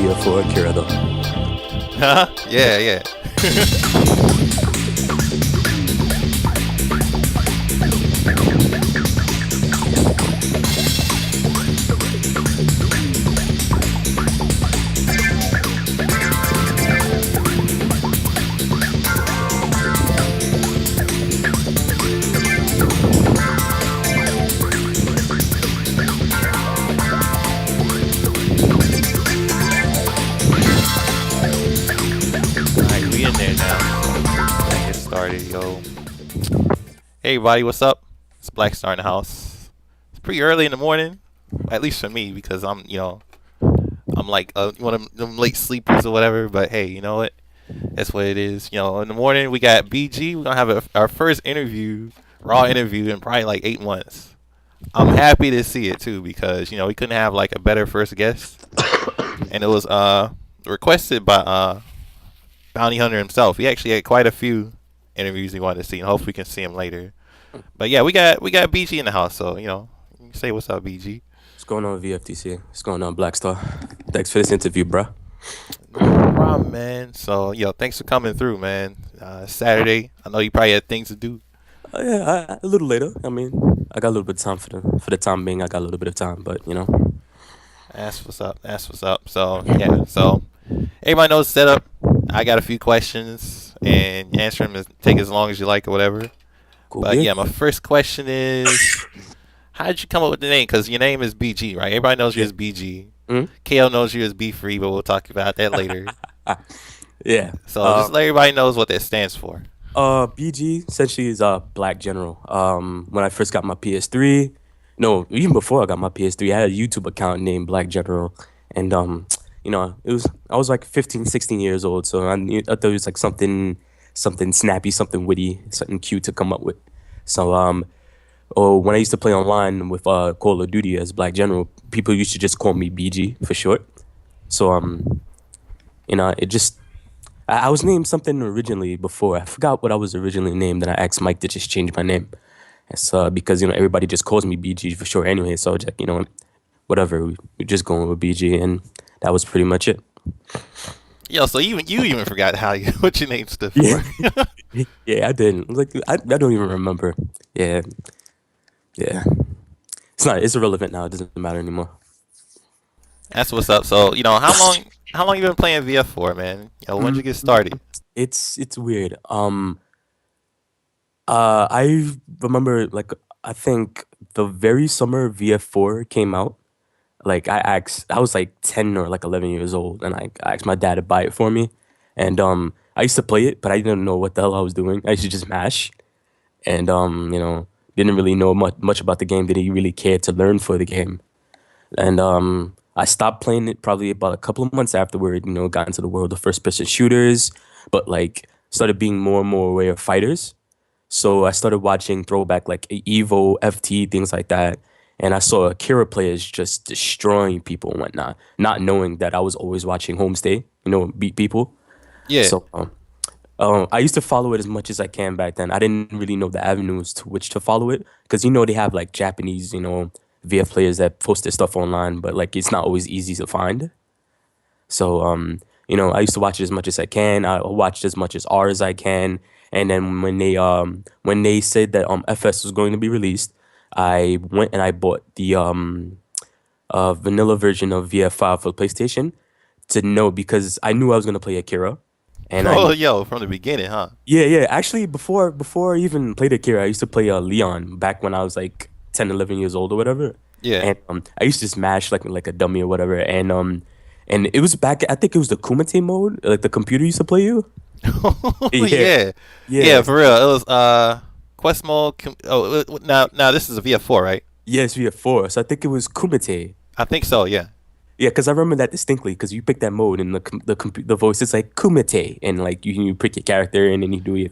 idea for Akira though. Yeah, yeah. Alright, we in there now. Let's get started, yo. Hey everybody, what's up? It's Black Star in the house. It's pretty early in the morning, at least for me, because I'm like one of them late sleepers or whatever. But hey, you know what? That's what it is. In the morning we got BG. We're gonna have our first interview, raw interview, in probably like 8 months. I'm happy to see it too because we couldn't have like a better first guest, and it was requested by Bounty Hunter himself. He actually had quite a few interviews he wanted to see, and hopefully we can see him later. But yeah, we got BG in the house, so you can say what's up, BG. What's going on, VFTC? What's going on, Black Star? Thanks for this interview, bruh. No problem, man. So thanks for coming through, man. Saturday. I know you probably had things to do. Yeah, a little later. I mean, I got a little bit of time for the time being. I got a little bit of time, but That's what's up. That's what's up. So yeah. So everybody knows the setup. I got a few questions, and answer them take as long as you like or whatever. Cool. But yeah, my first question is, how did you come up with the name? Because your name is BG, right? Everybody knows you as BG. Mm-hmm. KO knows you as B Free, but we'll talk about that later. Yeah. So just let everybody knows what that stands for. BG essentially is BlackGeneral. When I first got my PS3, no, even before I got my PS3, I had a YouTube account named BlackGeneral, and I was like 15, 16 years old, so I thought it was like something snappy, something witty, something cute to come up with. So when I used to play online with Call of Duty as BlackGeneral, people used to just call me BG for short. So it just I was named something originally before. I forgot what I was originally named, and I asked Mike to just change my name. It's because everybody just calls me BG for short anyway. So I was like, whatever, we're just going with BG, and that was pretty much it. Yo, so you even forgot what your name stood for. Yeah, yeah, I didn't. I don't even remember. Yeah. It's irrelevant now. It doesn't matter anymore. That's what's up. So how long you been playing VF for, man? When did you get started? It's weird. I remember I think the very summer VF4 came out. I was like 10 or 11 years old, and I asked my dad to buy it for me. And I used to play it, but I didn't know what the hell I was doing. I used to just mash, and didn't really know much about the game. Didn't really care to learn for the game. And I stopped playing it probably about a couple of months afterward. Got into the world of first-person shooters, but started being more and more aware of fighters. So I started watching throwback like Evo, FT, things like that. And I saw Akira players just destroying people and whatnot, not knowing that I was always watching Homestay, beat people. Yeah. So I used to follow it as much as I can back then. I didn't really know the avenues to which to follow it because, they have Japanese, VF players that post their stuff online, but it's not always easy to find. So, I used to watch it as much as I can. I watched as much as R as I can. And then when they said that FS was going to be released, I went and I bought the vanilla version of VF5 for PlayStation because I knew I was going to play Akira. And from the beginning, huh? Yeah. Actually, before I even played Akira, I used to play Leon back when I was 10, 11 years old or whatever. Yeah. And I used to smash like a dummy or whatever. And it was back, I think it was the Kumite mode, the computer used to play you. Yeah, for real. It was Quest mode. Now this is a VF4, right? Yes, VF4. So I think it was Kumite. I think so. Yeah. Yeah, because I remember that distinctly. Because you pick that mode and the voice is like Kumite, and you pick your character and then you do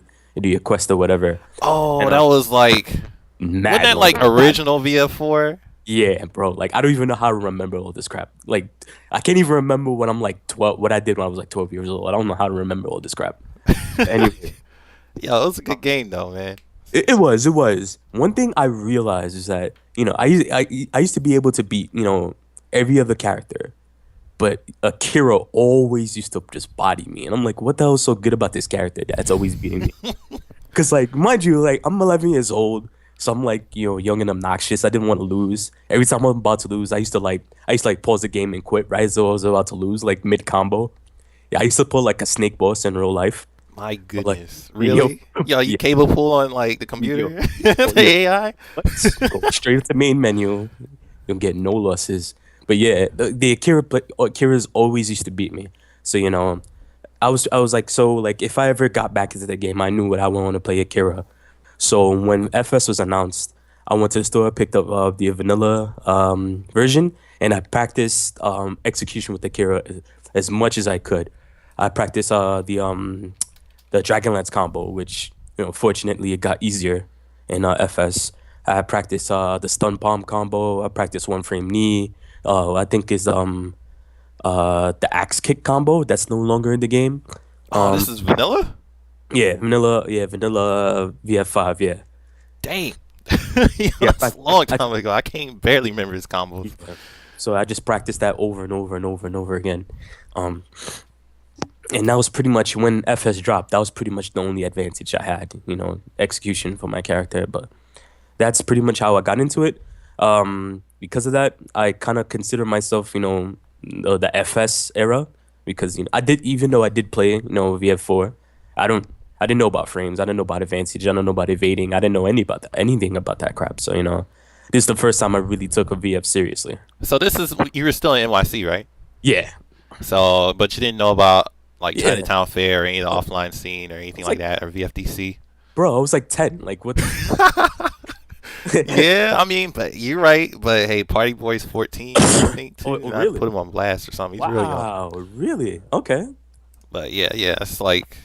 your quest or whatever. Oh, and that was mad. Wasn't that original VF4? Yeah, bro. I don't even know how to remember all this crap. I can't even remember when I'm 12. What I did when I was 12 years old. I don't know how to remember all this crap. Anyway. Yo, it was a good game though, man. It was. One thing I realized is that I used to be able to beat every other character, but Akira always used to just body me, and I'm like, what the hell is so good about this character that's always beating me? Because like, mind you, like I'm 11 years old, so I'm like, young and obnoxious. I didn't want to lose. Every time I'm about to lose, I used to like pause the game and quit right as I was about to lose, like mid combo. Yeah, I used to pull like a snake boss in real life, My but like, goodness, yo, really? Yo, you yeah, cable pull on like the yo, computer, the oh, yeah, AI? what? Go straight to the main menu. You'll get no losses. But yeah, the Akira, but Akira's always used to beat me. So I was like, so like if I ever got back into the game, I knew what I wanted to play Akira. So when FS was announced, I went to the store, picked up the vanilla version, and I practiced execution with Akira as much as I could. I practiced the Dragonlance combo, which fortunately it got easier in FS. I practiced the stun palm combo. I practiced one frame knee. I think is the axe kick combo that's no longer in the game. Oh, this Um, is vanilla? yeah, vanilla VF5, yeah. Dang. Yo, Yeah, that's a long time ago. I can't barely remember his combos. yeah. So I just practiced that over and over and over and over again. Um, and that was pretty much when FS dropped. That was pretty much the only advantage I had, execution for my character. But that's pretty much how I got into it. Because of that, I kind of consider myself, the FS era because I did even though I did play, VF4, I don't I didn't know about frames. I didn't know about advantage. I didn't know about evading. I didn't know anything about that crap. So this is the first time I really took a VF seriously. So this is you were still in NYC, right? Yeah, So, but you didn't know about like yeah. Chinatown Fair or any of the I offline scene or anything was like like, that or VFDC. bro, I was like 10. Like what? Yeah, I mean, but you're right. But hey, Party Boy's 14, I think, Oh, too. oh, Not to really? put him on blast or something. He's real young. Wow, really? Okay. But yeah, yeah, it's like,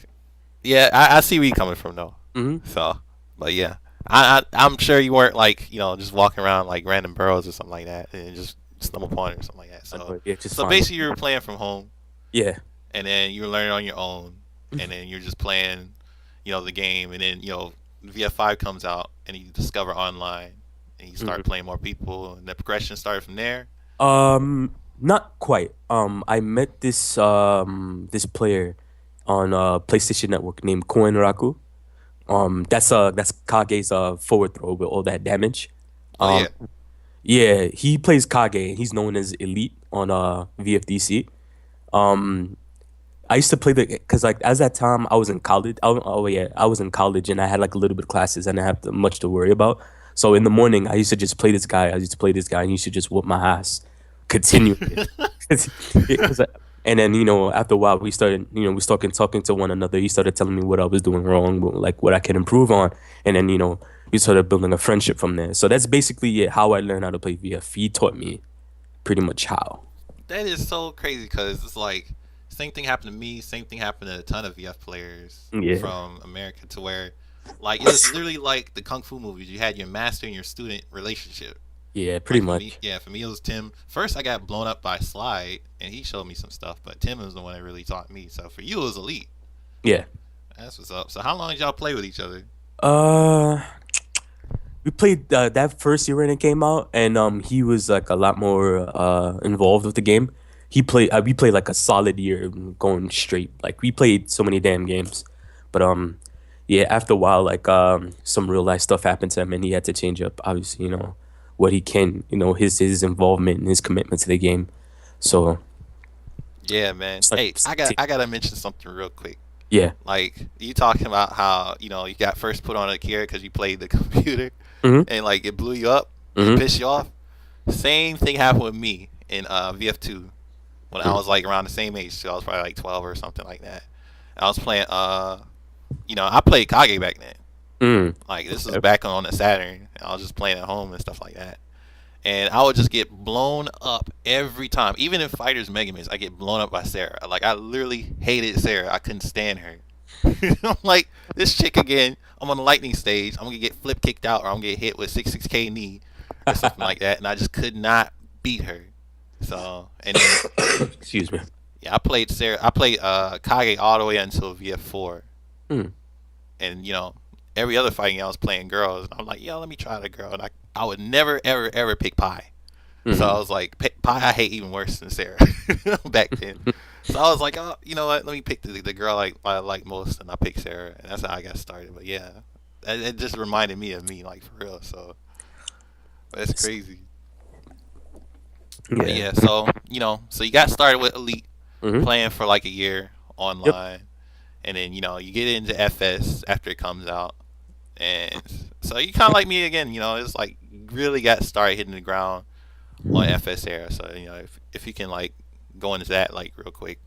yeah, I see where you're coming from though. Hmm. So, but yeah, I'm sure you weren't like just walking around like random burrows or something like that and just stumble upon it or something like that. So, But yeah, just so fine. basically, you were playing from home Yeah. and then you were learning on your own, and then you're just playing, the game, and then VF5 comes out, and you discover online, and you start Mhm. playing more people, and the progression started from there. Not quite. I met this player on PlayStation Network named Koen. That's Kage's forward throw with all that damage. Oh Um, yeah, yeah, he plays Kage. And he's known as Elite on VFDC. Um, I used to play the because like as that time I was in college. Oh yeah, I was in college and I had like a little bit of classes and I didn't have much to worry about. So in the morning I used to just play this guy. I used to play this guy and he used to just whoop my ass continually. Yeah, 'cause and then after a while we started we started talking to one another. He started telling me what I was doing wrong, like what I could improve on, and then we started building a friendship from there. So that's basically it, how I learned how to play VF. He taught me pretty much how. that is so crazy because it's like same thing happened to me. Same thing happened to a ton of VF players Yeah, from America to where, like, it was literally like the kung fu movies. You had your master and your student relationship. yeah, pretty Like for me, much. yeah, for me it was Tim. First, I got blown up by Slide, and he showed me some stuff. But Tim was the one that really taught me. So for you, it was Elite. Yeah. That's what's up. So how long did y'all play with each other? Uh, we played that first year when it came out, and he was like a lot more involved with the game. We played like a solid year going straight. Like we played so many damn games, but yeah, after a while, like some real life stuff happened to him, and he had to change up. Obviously, what he can, his involvement and his commitment to the game. So Yeah, man. it's like, Hey, I gotta mention something real quick. yeah. Like you talking about how you got first put on Akira because you played the computer, Mm-hmm. and like it blew you up and Mm-hmm. pissed you off. Same thing happened with me in VF2 when I was like around the same age. So I was probably like 12 or something like that. I was playing. I played Kage back then. Mm-hmm. Like this was Okay. back on the Saturn. I was just playing at home and stuff like that. And I would just get blown up every time. Even in Fighters Megamix, I get blown up by Sarah. Like I literally hated Sarah. I couldn't stand her. I'm like this chick again. I'm on the lightning stage. I'm gonna get flip kicked out, or I'm gonna get hit with 66K knee, or something like that. And I just could not beat her. So and then Excuse me. yeah, I played Sarah. I played Kage all the way until VF4, Mm. and every other fighting I was playing girls. I'm like, yo, let me try the girl. And I would never ever ever pick Pi. So I Hmm. was like, Pi I hate even worse than Sarah back then. So I was like, oh, you know what? Let me pick the girl I like most, and I picked Sarah, and that's how I got started. But yeah, it just reminded me of me, like for real. So that's crazy. But Yeah. yeah, so so you got started with Elite, Hmm. playing for like a year Yep. online, and then you get into FS after it comes out, and so you kind of like me again. It's like really got started hitting the ground on FS era. So if you can like go into that like real quick.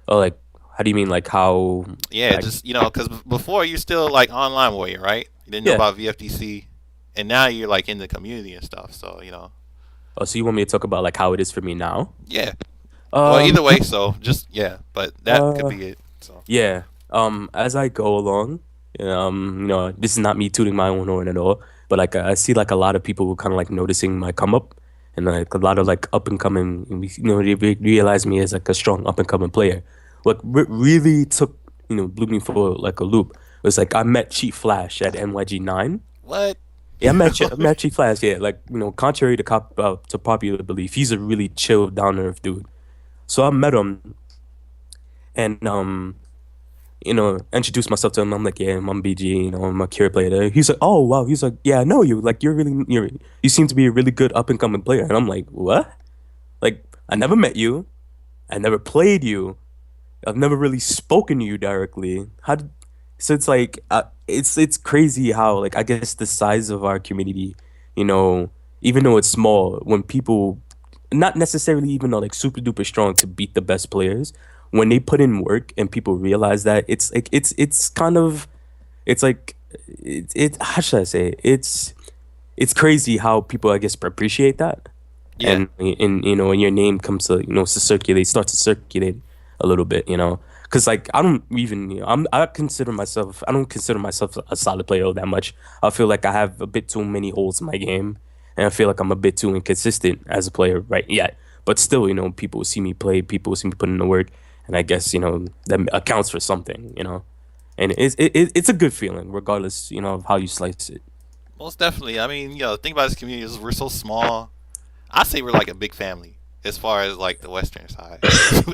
Oh, like, how do you mean? Like how? Yeah, I, just because before you still like online warrior, right? You didn't know yeah. about VFDC, and now you're like in the community and stuff. So Oh, so you want me to talk about like how it is for me now? yeah. Well, Um. either way, so just yeah, but that could Uh. be it. So Yeah. As I go along, this is not me tooting my own horn at all, but like I see like a lot of people kind of like noticing my come up, and like a lot of like up and coming, they realize me as like a strong up and coming player. What really took, blew me for like a loop was like I met Cheat Flash at NYG 9. what? Yeah, I met Cheat Flash. Yeah, like contrary to popular belief, he's a really chill, down to earth dude. So I met him, and introduce myself to him. I'm like, yeah, I'm BG, I'm a Akira player. He's like, oh wow. He's like, yeah, I know you. Like, you seem to be a really good up and coming player. And I'm like, what? Like, I never met you. I never played you. I've never really spoken to you directly. So it's like, it's crazy how like I guess the size of our community, you know, even though it's small, when people, not necessarily even though like super duper strong to beat the best players, when they put in work and people realize that, it's like it's kind of, it's like it how should I say it? It's crazy how people I guess appreciate that, Yeah, and when your name comes to to circulate, starts to circulate a little bit, because like I don't even, I don't consider myself a solid player that much. I feel like I have a bit too many holes in my game, and I feel like I'm a bit too inconsistent as a player right yet. But still, people see me play, people see me put in the work, and I guess that accounts for something, and it's a good feeling regardless, of how you slice it. most definitely. I mean, the thing about this community is we're so small. I say we're like a big family as far as like the Western side.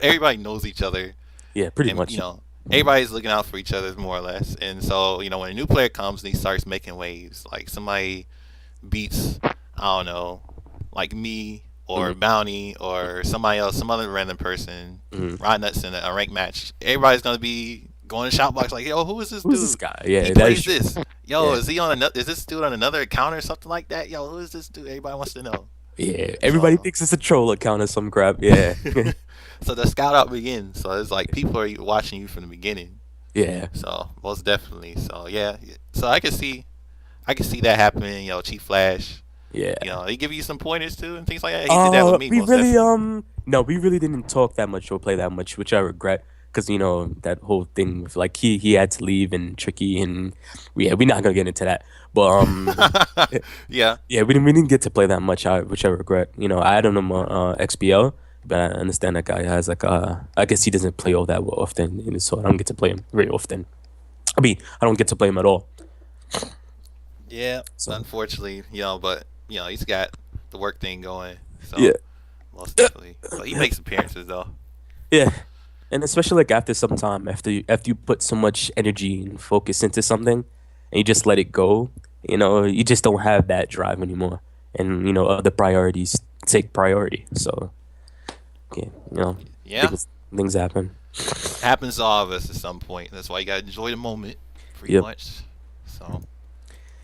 Everybody knows each other, Yeah, pretty and much. everybody's looking out for each other more or less. And so when a new player comes and he starts making waves, like somebody beats, I don't know, like me or Hmm. Bounty or somebody else, some other random person, Hmm. Rod Nuts in a ranked match, everybody's gonna be going to shoutbox like, "Yo, who is this Who's this dude? guy? He Yeah, that is plays true. this. Yo, Yeah. is he on another? Is this dude on another account or something like that? Yo, who is this dude? Everybody wants to know." Yeah, everybody So, thinks it's a troll account or some crap. Yeah. so the scout out begins. So it's like people are watching you from the beginning. Yeah. So most definitely. So yeah. So I can see that happening. Chief Flash. Yeah. He give you some pointers too and things like that. He did that with me We most really definitely. no, we really didn't talk that much or play that much, which I regret, because that whole thing with like he had to leave and Tricky, and yeah, we're not gonna get into that. But Yeah. yeah, we didn't get to play that much, which I regret. I had him on XBL, but I understand that guy has like I guess he doesn't play all that well often, and so I don't get to play him very often. I mean, I don't get to play him at all. Yeah. So Unfortunately, but he's got the work thing going. yeah, So most definitely. But he makes appearances though. yeah, and especially like after some time, after you put so much energy and focus into something, and you just let it go, you just don't have that drive anymore, and other priorities take priority. So yeah, Yeah. things happen. Happens to all of us at some point. That's why you gotta enjoy the moment, pretty Yep. much. So, all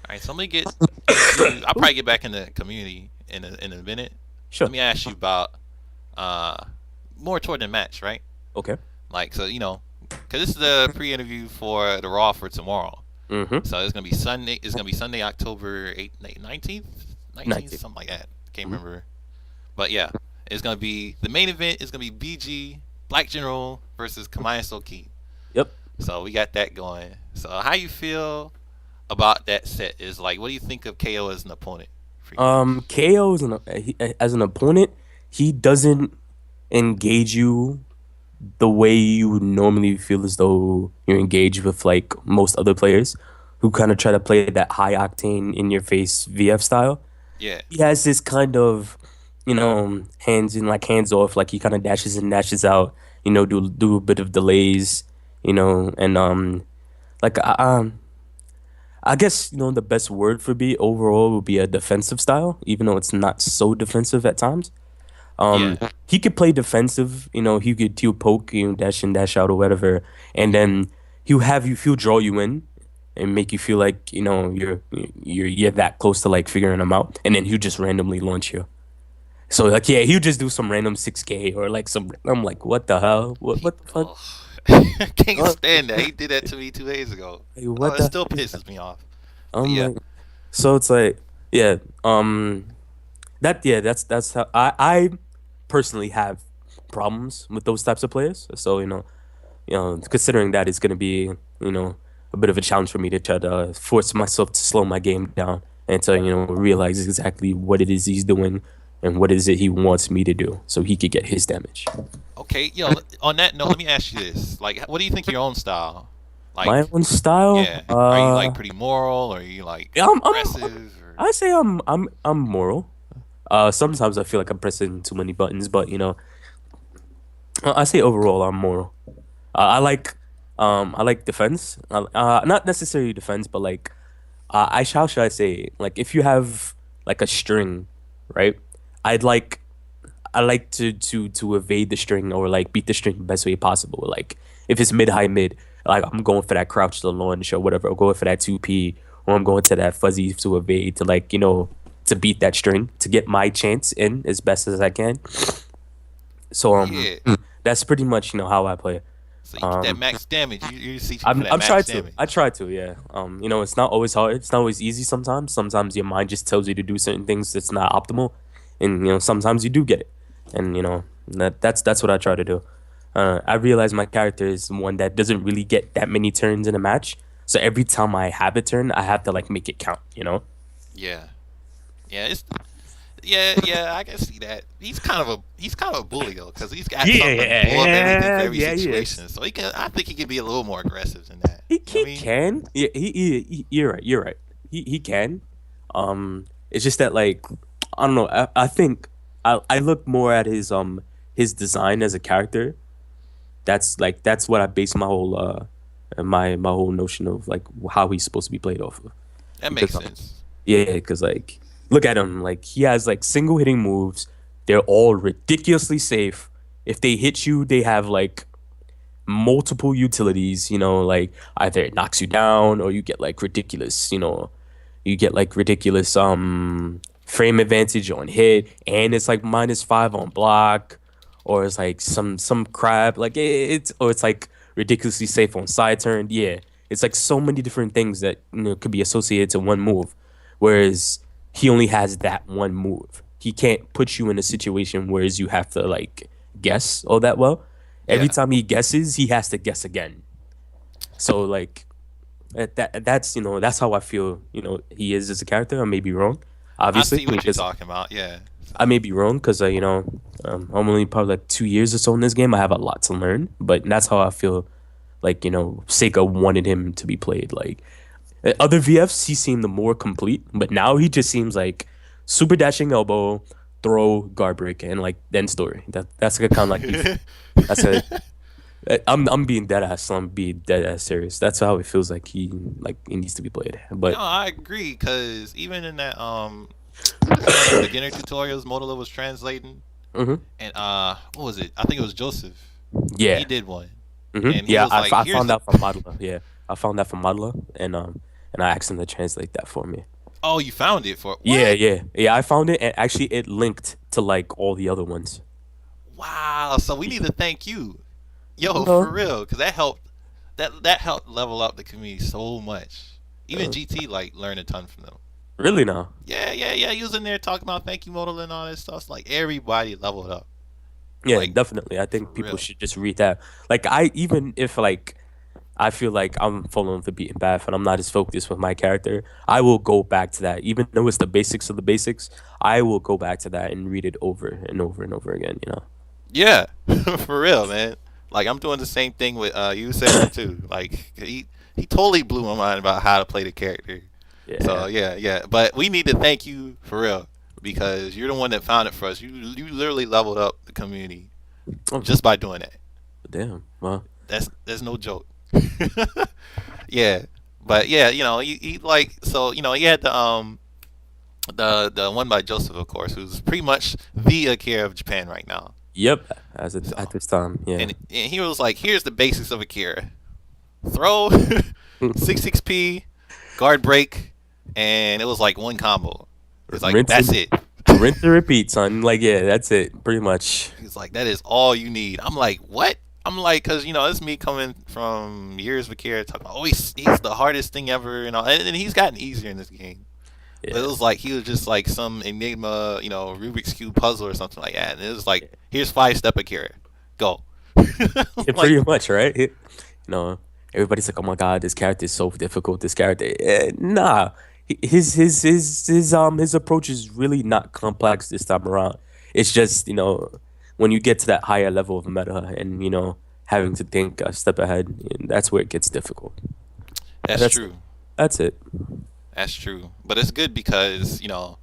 right. So let me get into. I'll probably get back in the community in a minute. Sure. Let me ask you about uh more toward the match, right? Okay. Like so, because this is the pre-interview for the Raw for tomorrow. Mm-hmm. So it's gonna be Sunday. It's gonna be Sunday, October 8th, 19th, 19th, 19. something like that. Can't Mm-hmm. remember. But yeah, it's gonna be the main event. Is gonna be BG BlackGeneral versus Kamaya Soki. Yep. So we got that going. So how you feel about that set? Is like, what do you think of KO as an opponent for you? KO as an opponent, he doesn't engage you the way you would normally feel as though you're engaged with like most other players who kind of try to play that high octane in your face VF style. Yeah, He has this kind of hands in like hands off, like he kind of dashes and dashes out, do a bit of delays, and like I guess the best word for B overall would be a defensive style, even though it's not so defensive at times. Yeah. He could play defensive, he'll poke, dash in, dash out or whatever, and then he'll draw you in and make you feel like you're that close to like figuring him out, and then he'll just randomly launch you. So like yeah, he'll just do some random 6K or like some. I'm like, what the hell? What the fuck? Oh. I can't What, stand that. He did that to me 2 days ago. like, Oh, what it the still heck is that? pisses me off. But I'm yeah. like, so it's like, yeah, that's how I personally have problems with those types of players. So considering that it's gonna be a bit of a challenge for me to try to force myself to slow my game down and to realize exactly what it is he's doing and what is it he wants me to do so he could get his damage. Okay, yo. On that note, let me ask you this: like, what do you think of your own style? My Like, own style, yeah, are you like pretty moral, or are you like yeah, aggressive? Or I say I'm moral. Sometimes I feel like I'm pressing too many buttons, but I say overall I'm moral. I like defense. Not necessarily defense, but like how should I say? Like if you have like a string, right? I'd like I like to evade the string or like beat the string the best way possible. Like if it's mid high mid, like I'm going for that crouch to launch or whatever, or going for that 2P, or I'm going to that fuzzy to evade to like to beat that string to get my chance in as best as I can. So yeah, that's pretty much how I play. so you get that Um, max damage. You're seeking for that I'm trying max to. I damage. try to, yeah. It's not always hard. It's not always easy sometimes. Sometimes your mind just tells you to do certain things that's not optimal. And sometimes you do get it. And that's what I try to do. I realize my character is one that doesn't really get that many turns in a match. So every time I have a turn, I have to like make it count. Yeah, yeah, yeah. I can see that. He's kind of a bully though, because he's got Yeah, something to blow up everything for yeah, every yeah, he is. situation. So he can. I think he can be a little more aggressive than that. You know what He I mean? can. Yeah, you're right. You're right. He can. It's just that like I don't know. I think I look more at his design as a character. That's what I base my whole my whole notion of like how he's supposed to be played off of. That Because makes sense. yeah, because like look at him. Like he has like single hitting moves. They're all ridiculously safe. If they hit you, they have like multiple utilities, like either it knocks you down or you get like ridiculous frame advantage on hit and it's like -5 on block or it's like some crap like it's like ridiculously safe on side turn. Yeah. It's like so many different things that could be associated to one move. Whereas he only has that one move. He can't put you in a situation whereas you have to like guess all that well. Every Yeah, time he guesses, he has to guess again. So like that's how I feel. He is as a character. I may be wrong, I obviously, see what you're because talking about. Yeah, I may be wrong because I'm only probably like 2 years or so in this game. I have a lot to learn, but that's how I feel. Like Seika wanted him to be played. Like other VFs, he seemed the more complete, but now he just seems like super dashing elbow, throw, guard break, and like end story. That's like kind of like that's a I'm being dead ass. I'm being dead ass serious. That's how it feels like he needs to be played. no, But I agree. Cause even in that what was one of the beginner tutorials Motola was translating, hmm and what was it? I think it was Joseph. He yeah, did one, and he yeah. was like, I "Here's found the." out from Modeler. Yeah, I found that from Modeler, and I asked him to translate that for me. Oh, you found it for Yeah, what? yeah. I found it, and actually, it linked to like all the other ones. Wow. So we need to thank you, yo, Uh, for real, cause that helped. That helped level up the community so much. Even uh, GT like learned a ton from them. really now. Yeah, yeah, yeah. He was in there talking about thank you modal and all that stuff. It's like everybody leveled up. Yeah, Like definitely. I for think people real. should just read that. Like even if like I feel like I'm following the beaten path and I'm not as focused with my character, I will go back to that. Even though it's the basics of the basics, I will go back to that and read it over and over and over again. Yeah, for real, man. Like I'm doing the same thing with you Saber too. Like he totally blew my mind about how to play the character. So Yeah. yeah, yeah. But we need to thank you for real. because you're the one that found it for us. You literally leveled up the community Oh, just by doing that. damn. Well, That's no joke. Yeah, but yeah, he like so he had the one by Joseph, of course, who's pretty much the Akira of Japan right now. yep. At So this time, yeah. and he was like, here's the basics of Akira: throw, 6 6P, guard break, and it was like one combo. It's like rinse that's and it. rinse and repeat, son. Like, yeah, that's it. Pretty much. He's like, that is all you need. I'm like, what? I'm like, cause it's me coming from years of Akira talking about, oh, he's the hardest thing ever, and he's gotten easier in this game. But it Yeah. was like he was just like some enigma, Rubik's cube puzzle or something like that. And it was like, here's 5 step Akira, go. Yeah, Like, pretty much, right? Know, everybody's like, "Oh my God, this character is so difficult." This character, nah. His approach is really not complex this time around. It's just when you get to that higher level of meta and having to think a step ahead, and that's where it gets difficult. that's That's true. that's it. That's true. But it's good because you'll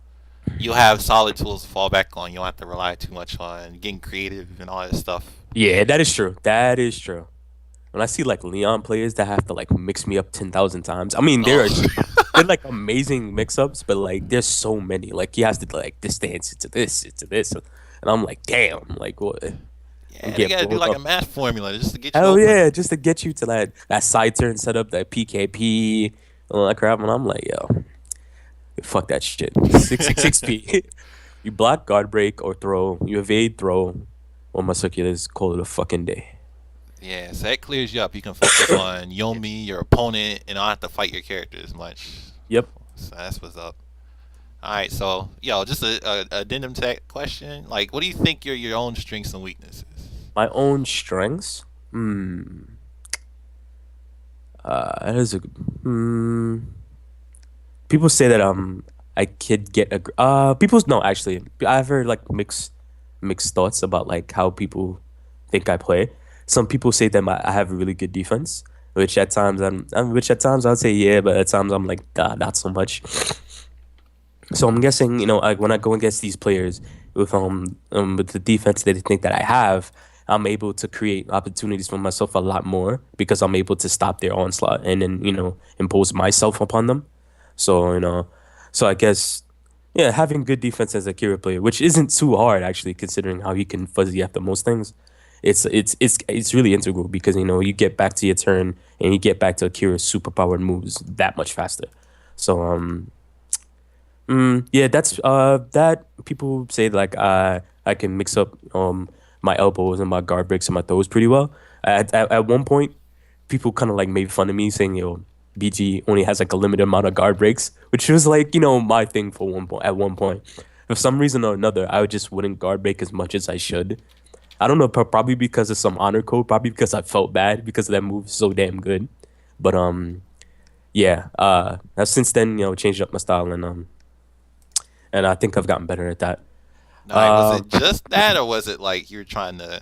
have solid tools to fall back on. You don't have to rely too much on getting creative and all that stuff. Yeah, that is true. That is true. When I see like Leon players that have to like mix me up 10,000 times, I mean Oh, they're like amazing mix-ups, but like there's so many. Like he has to like this dance into this, and I'm like, damn, like what? I'm yeah, they getting gotta do blown like a up. math formula just to get you Hell open. yeah, just to get you to that side turn setup, that PKP, all that crap, and I'm like, yo, fuck that shit. 666P. You block, guard break, or throw. You evade, throw. Or my circulars call it a fucking day. Yeah, so that clears you up. You can focus on Yomi, your opponent, and not have to fight your character as much. Yep. So that's what's up. All right, so just a addendum to that question. Like, what do you think your own strengths and weaknesses? My own strengths. That is a. People say that I could get a. People no actually I've heard like mixed thoughts about like how people think I play. Some people say that I have a really good defense, which at times which at times I'd say yeah, but at times I'm like nah, not so much. So I'm guessing, like when I go against these players with the defense that they think that I have, I'm able to create opportunities for myself a lot more because I'm able to stop their onslaught and then, impose myself upon them. So, so I guess yeah, having good defense as a Akira player, which isn't too hard actually, considering how he can fuzzy after most things. It's really integral because you get back to your turn and you get back to Akira's superpowered moves that much faster. So yeah, that people say like I can mix up my elbows and my guard breaks and my throws pretty well. At one point, people kind of like made fun of me saying BG only has like a limited amount of guard breaks, which was like my thing for one point. At one point, for some reason or another, I just wouldn't guard break as much as I should. I don't know, probably because of some honor code, probably because I felt bad because that move is so damn good. But yeah, I've since then changed up my style and I think I've gotten better at that. Like, was Uh, it just that, or was it like you're trying to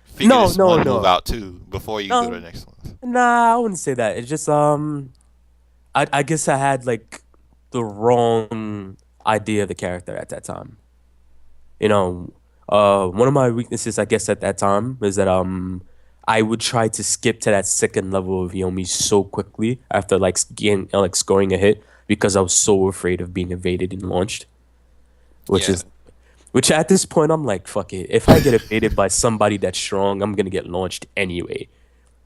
figure no, this no, one move no, out too before you go to the no, next one? nah. I wouldn't say that. It's just I guess I had like the wrong idea of the character at that time. You know, one of my weaknesses, I guess, at that time is that I would try to skip to that second level of Yomi so quickly after like like scoring a hit because I was so afraid of being evaded and launched, which Yeah, is which at this point I'm like, fuck it. If I get evaded by somebody that's strong, I'm gonna get launched anyway.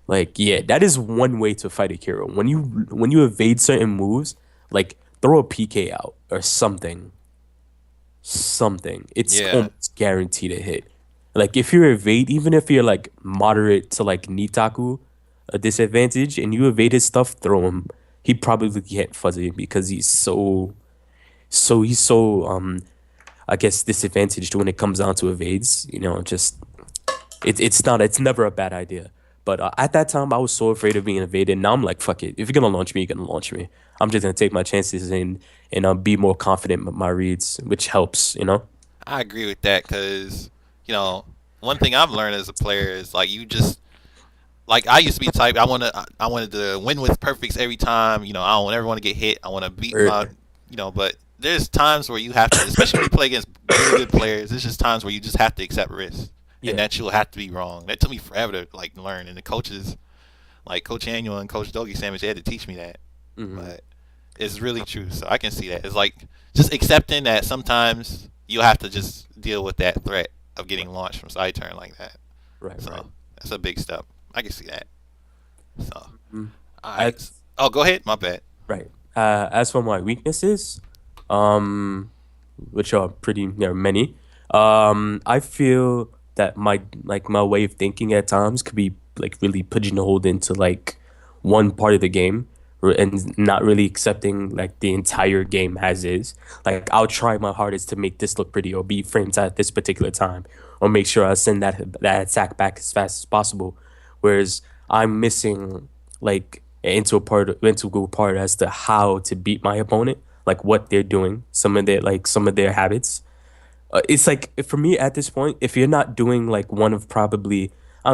Like, yeah, that is one way to fight a hero. When you evade certain moves, like throw a PK out or something. It's yeah, almost guaranteed to hit. Like if you evade, even if you're like moderate to like Nitaku, a disadvantage, and you evade his stuff, throw him. He probably can't fuzzy because he's so I guess disadvantaged when it comes down to evades. Just it's never a bad idea. But at that time, I was so afraid of being invaded. Now I'm like, fuck it. If you're gonna launch me, you're gonna launch me. I'm just gonna take my chances and be more confident with my reads, which helps. I agree with that because you know one thing I've learned as a player is like you just like I used to be the type I wanted to win with perfects every time. I don't ever want to get hit. I want to beat Or my but there's times where you have to, especially when you play against really good players. There's just times where you just have to accept risk, and Yeah. that you'll have to be wrong. That took me forever to like learn, and the coaches like Coach Annual and Coach Dogie Sandwich, they had to teach me that. Hmm. But it's really true. So I can see that. It's like just accepting that sometimes you'll have to just deal with that threat of getting Right. launched from side turn like that. Right. Right. So that's a big step. I can see that. So Mhm. all right. As Oh, go ahead. My bad. right. As for my weaknesses, um, which are pretty, many. I feel that my way of thinking at times could be like really pigeonholed into like one part of the game and not really accepting like the entire game as is. Like I'll try my hardest to make this look pretty or beat frames at this particular time or make sure I send that attack back as fast as possible. Whereas I'm missing like integral part as to how to beat my opponent, like what they're doing, some of their habits. It's like for me at this point, if you're not doing like one of probably,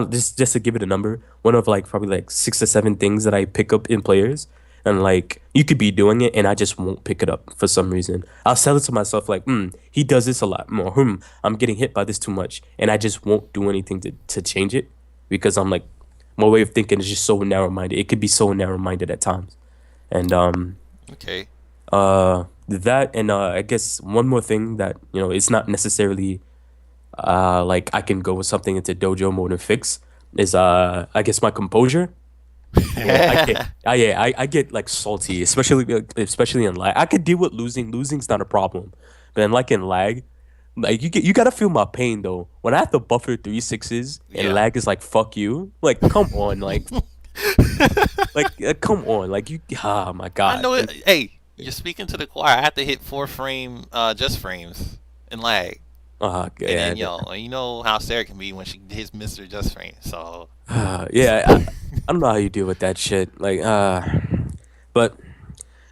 just to give it a number, one of like probably like 6 or 7 things that I pick up in players, and like you could be doing it, and I just won't pick it up for some reason. I'll tell it to myself like, he does this a lot more. I'm getting hit by this too much, and I just won't do anything to change it because I'm like, my way of thinking is just so narrow minded. It could be so narrow minded at times, and Okay. that and I guess one more thing that it's not necessarily like I can go with something into dojo mode and fix is I guess my composure. Yeah, I get like salty, especially in lag. I could deal with losing. Losing's not a problem, but then like in lag, like you gotta feel my pain though. When I have to buffer 3 6s and Yeah. lag is like fuck you, like come on, come on, like you. Oh my I god. know it. Hey, you're speaking to the choir. I have to hit 4 frame just frames and lag. And Yeah, then you know how Sarah can be when she hits Mr. Just Frame. So yeah. I don't know how you deal with that shit. But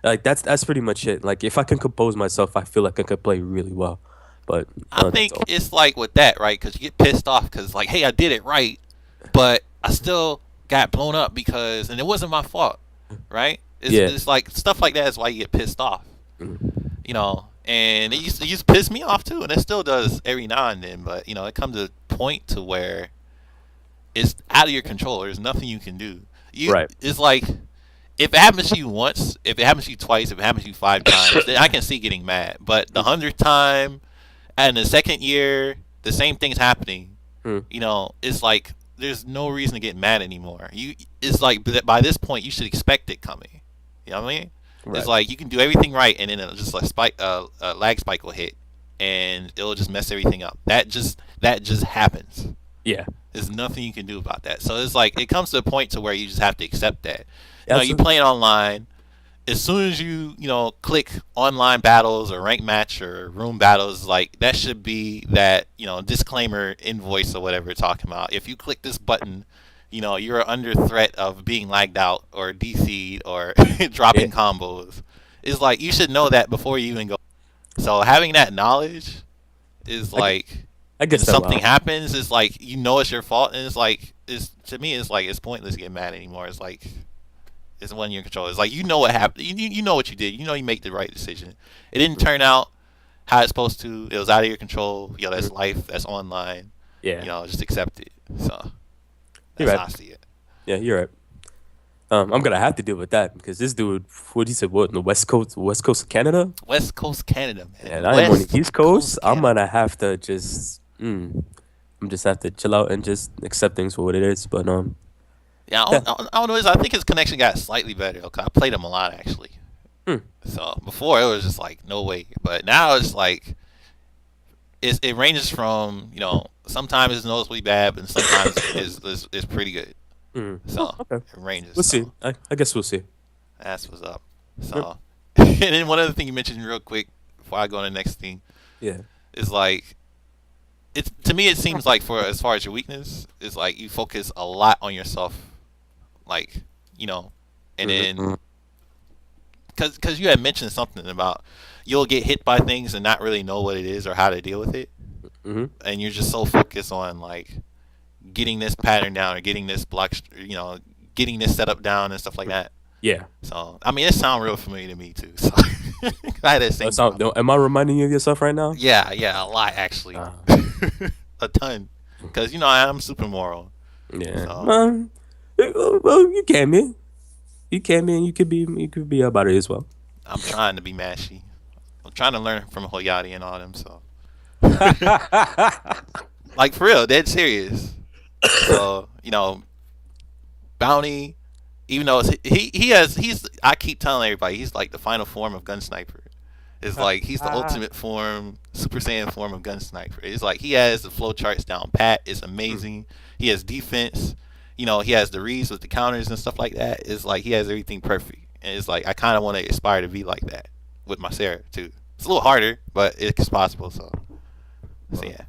like that's pretty much it. Like if I can compose myself, I feel like I could play really well. But I that's think all. it's like with that, right? Because you get pissed off because like, hey, I did it right, but I still got blown up because, and it wasn't my fault, right? Yeah. It's like stuff like that is why you get pissed off, Mhm. and it used to piss me off too, and it still does every now and then. But it comes to a point to where it's out of your control. There's nothing you can do. Right. It's like if it happens to you once, if it happens to you twice, if it happens to you 5 times, then I can see getting mad. But the 100th time and the second year, the same thing's happening. Mm. It's like there's no reason to get mad anymore. It's like by this point you should expect it coming. You know what I mean? It's Right. like you can do everything right, and then it'll just like a lag spike will hit, and it'll just mess everything up. That just happens. Yeah. There's nothing you can do about that. So it's like it comes to a point to where you just have to accept that. You Absolutely. playing online. As soon as you click online battles or rank match or room battles, like that should be that disclaimer invoice or whatever we're talking about. If you click this button, you're under threat of being lagged out or DC'd or Yeah. dropping combos. It's like you should know that before you even go. So having that knowledge is I, gu- like I when guess that something wow. happens, it's like it's your fault, and it's like it's to me, it's like it's pointless to get mad anymore. It's like it's when you're in control. It's like you know what happened. You know what you did. You know you make the right decision. It didn't Mm. turn out how it's supposed to. It was out of your control. That's Mhm. life. That's online. Yeah. Just accept it. So You're that's right. how I see it. Yeah, you're right. I'm gonna have to deal with that because this dude, what he said, what in the West Coast of Canada, West Coast Canada, and man. I am on the West East Coast. Coast I'm Canada. gonna have to I'm just have to chill out and just accept things for what it is. But Yeah, yeah. I don't know. I think his connection got slightly better. Okay, I played him a lot actually. Hmm. So before it was just like no way, but now it's like it ranges from sometimes it's noticeably bad, but sometimes is pretty good. Oh, So okay. it ranges. We'll see. So I guess we'll see. that's what's up. Yep. So and then one other thing you mentioned real quick before I go on the next thing Yeah. is like it's to me it seems like for as far as your weakness is like you focus a lot on yourself, like you know, and then Mm-hmm. because you had mentioned something about you'll get hit by things and not really know what it is or how to deal with it, Mm-hmm. and you're just so focused on like getting this pattern down or getting this block, getting this setup down and stuff like that. Yeah. So I mean, it sounds real familiar to me too. So I had that same problem. Am I reminding you of yourself right now? Yeah, yeah, a lot actually, Uh, a ton. Cause I'm super moral, yeah. so Well, you can be. You can be, and you could be about it as well. I'm trying to be mashy. I'm trying to learn from Hoyati and all them. So, like for real, dead serious. So bounty, even though he's I keep telling everybody he's like the final form of gun sniper. It's like he's the ultimate form, Super Saiyan form of gun sniper. It's like he has the flow charts down pat. It's amazing. He has defense. He has the reads with the counters and stuff like that. It's like he has everything perfect. And it's like I kind of want to aspire to be like that with my Sarah too. It's a little harder, but it's possible. So yeah,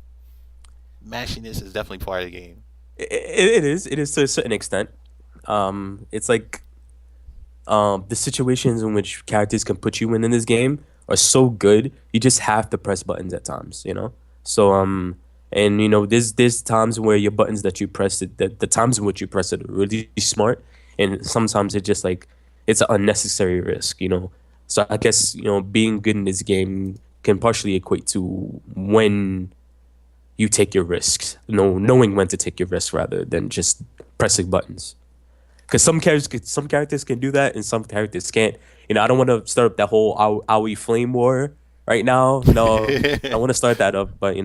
mashiness is definitely part of the game. It is to a certain extent. It's like the situations in which characters can put you in this game are so good. You just have to press buttons at times, you know. So and there's times where your buttons that you press it, the times in which you press it are really smart, and sometimes it's just like it's an unnecessary risk, you know. So I guess being good in this game can partially equate to when you take your risks, knowing when to take your risks rather than just pressing buttons. Because some characters can do that, and some characters can't. I don't want to start up that whole Aoi flame war right now. I want to start that up, but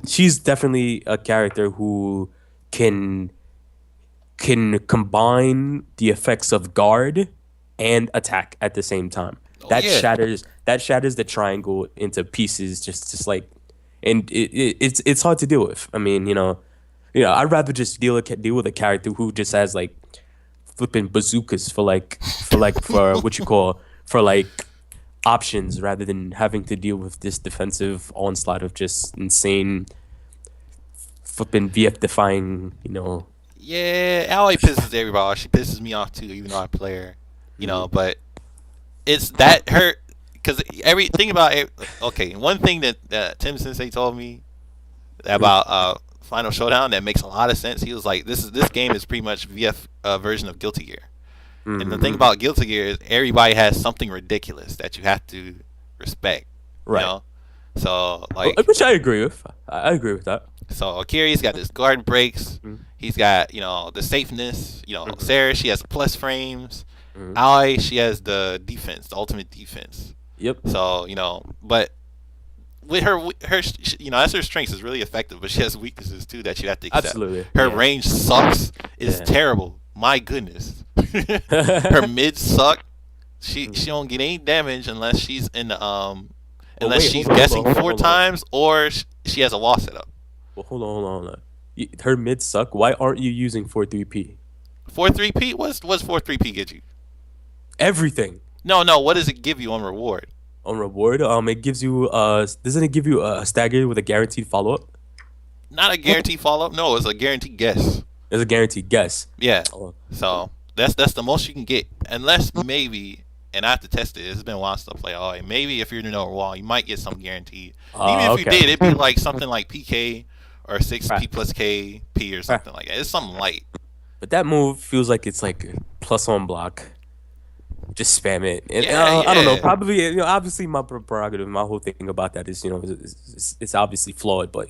she's definitely a character who can combine the effects of guard and attack at the same time. Oh yeah, That shatters the triangle into pieces, just like, and it's hard to deal with. I mean, I'd rather just deal with a character who just has like flipping bazookas for what you call for like options rather than having to deal with this defensive onslaught of just insane flipping VF defying, yeah. Alloy pisses everybody off. She pisses me off too, even though I play her. But it's that her because everything about it. Okay, one thing that Tim Sensei told me about Final Showdown that makes a lot of sense. He was like, this game is pretty much VF version of Guilty Gear. And the thing about Guilty Gear is everybody has something ridiculous that you have to respect. Right. You know? So like, which I agree with. I agree with that. So Akira's got this guard breaks. He's got the safeness. Sarah, she has plus frames. Ai, she has the defense, the ultimate defense. Yep. So but with her that's her strength is really effective, but she has weaknesses too that you have to accept. Absolutely. Her range sucks. It's terrible. My goodness. Her mids suck. She don't get any damage unless she's in the she's guessing four times or she has a wall set up. Well, hold on. Her mids suck. Why aren't you using 4-3P? 4-3P? What's 4-3P get you? Everything. No. What does it give you on reward? On reward, it gives you doesn't it give you a stagger with a guaranteed follow up? Not a guaranteed follow up. No, it's a guaranteed guess. It's a guaranteed guess. Yeah. So that's the most you can get, unless maybe. And I have to test it. It's been a while since I played. Oh, maybe if you're in a wall, you might get some guaranteed. Even if you did, it'd be like something like PK or 6P plus KP or something like that. It's something light. But that move feels like it's like plus on block. Just spam it. And, Yeah. I don't know. Probably, obviously my prerogative, my whole thing about that is, it's obviously flawed, but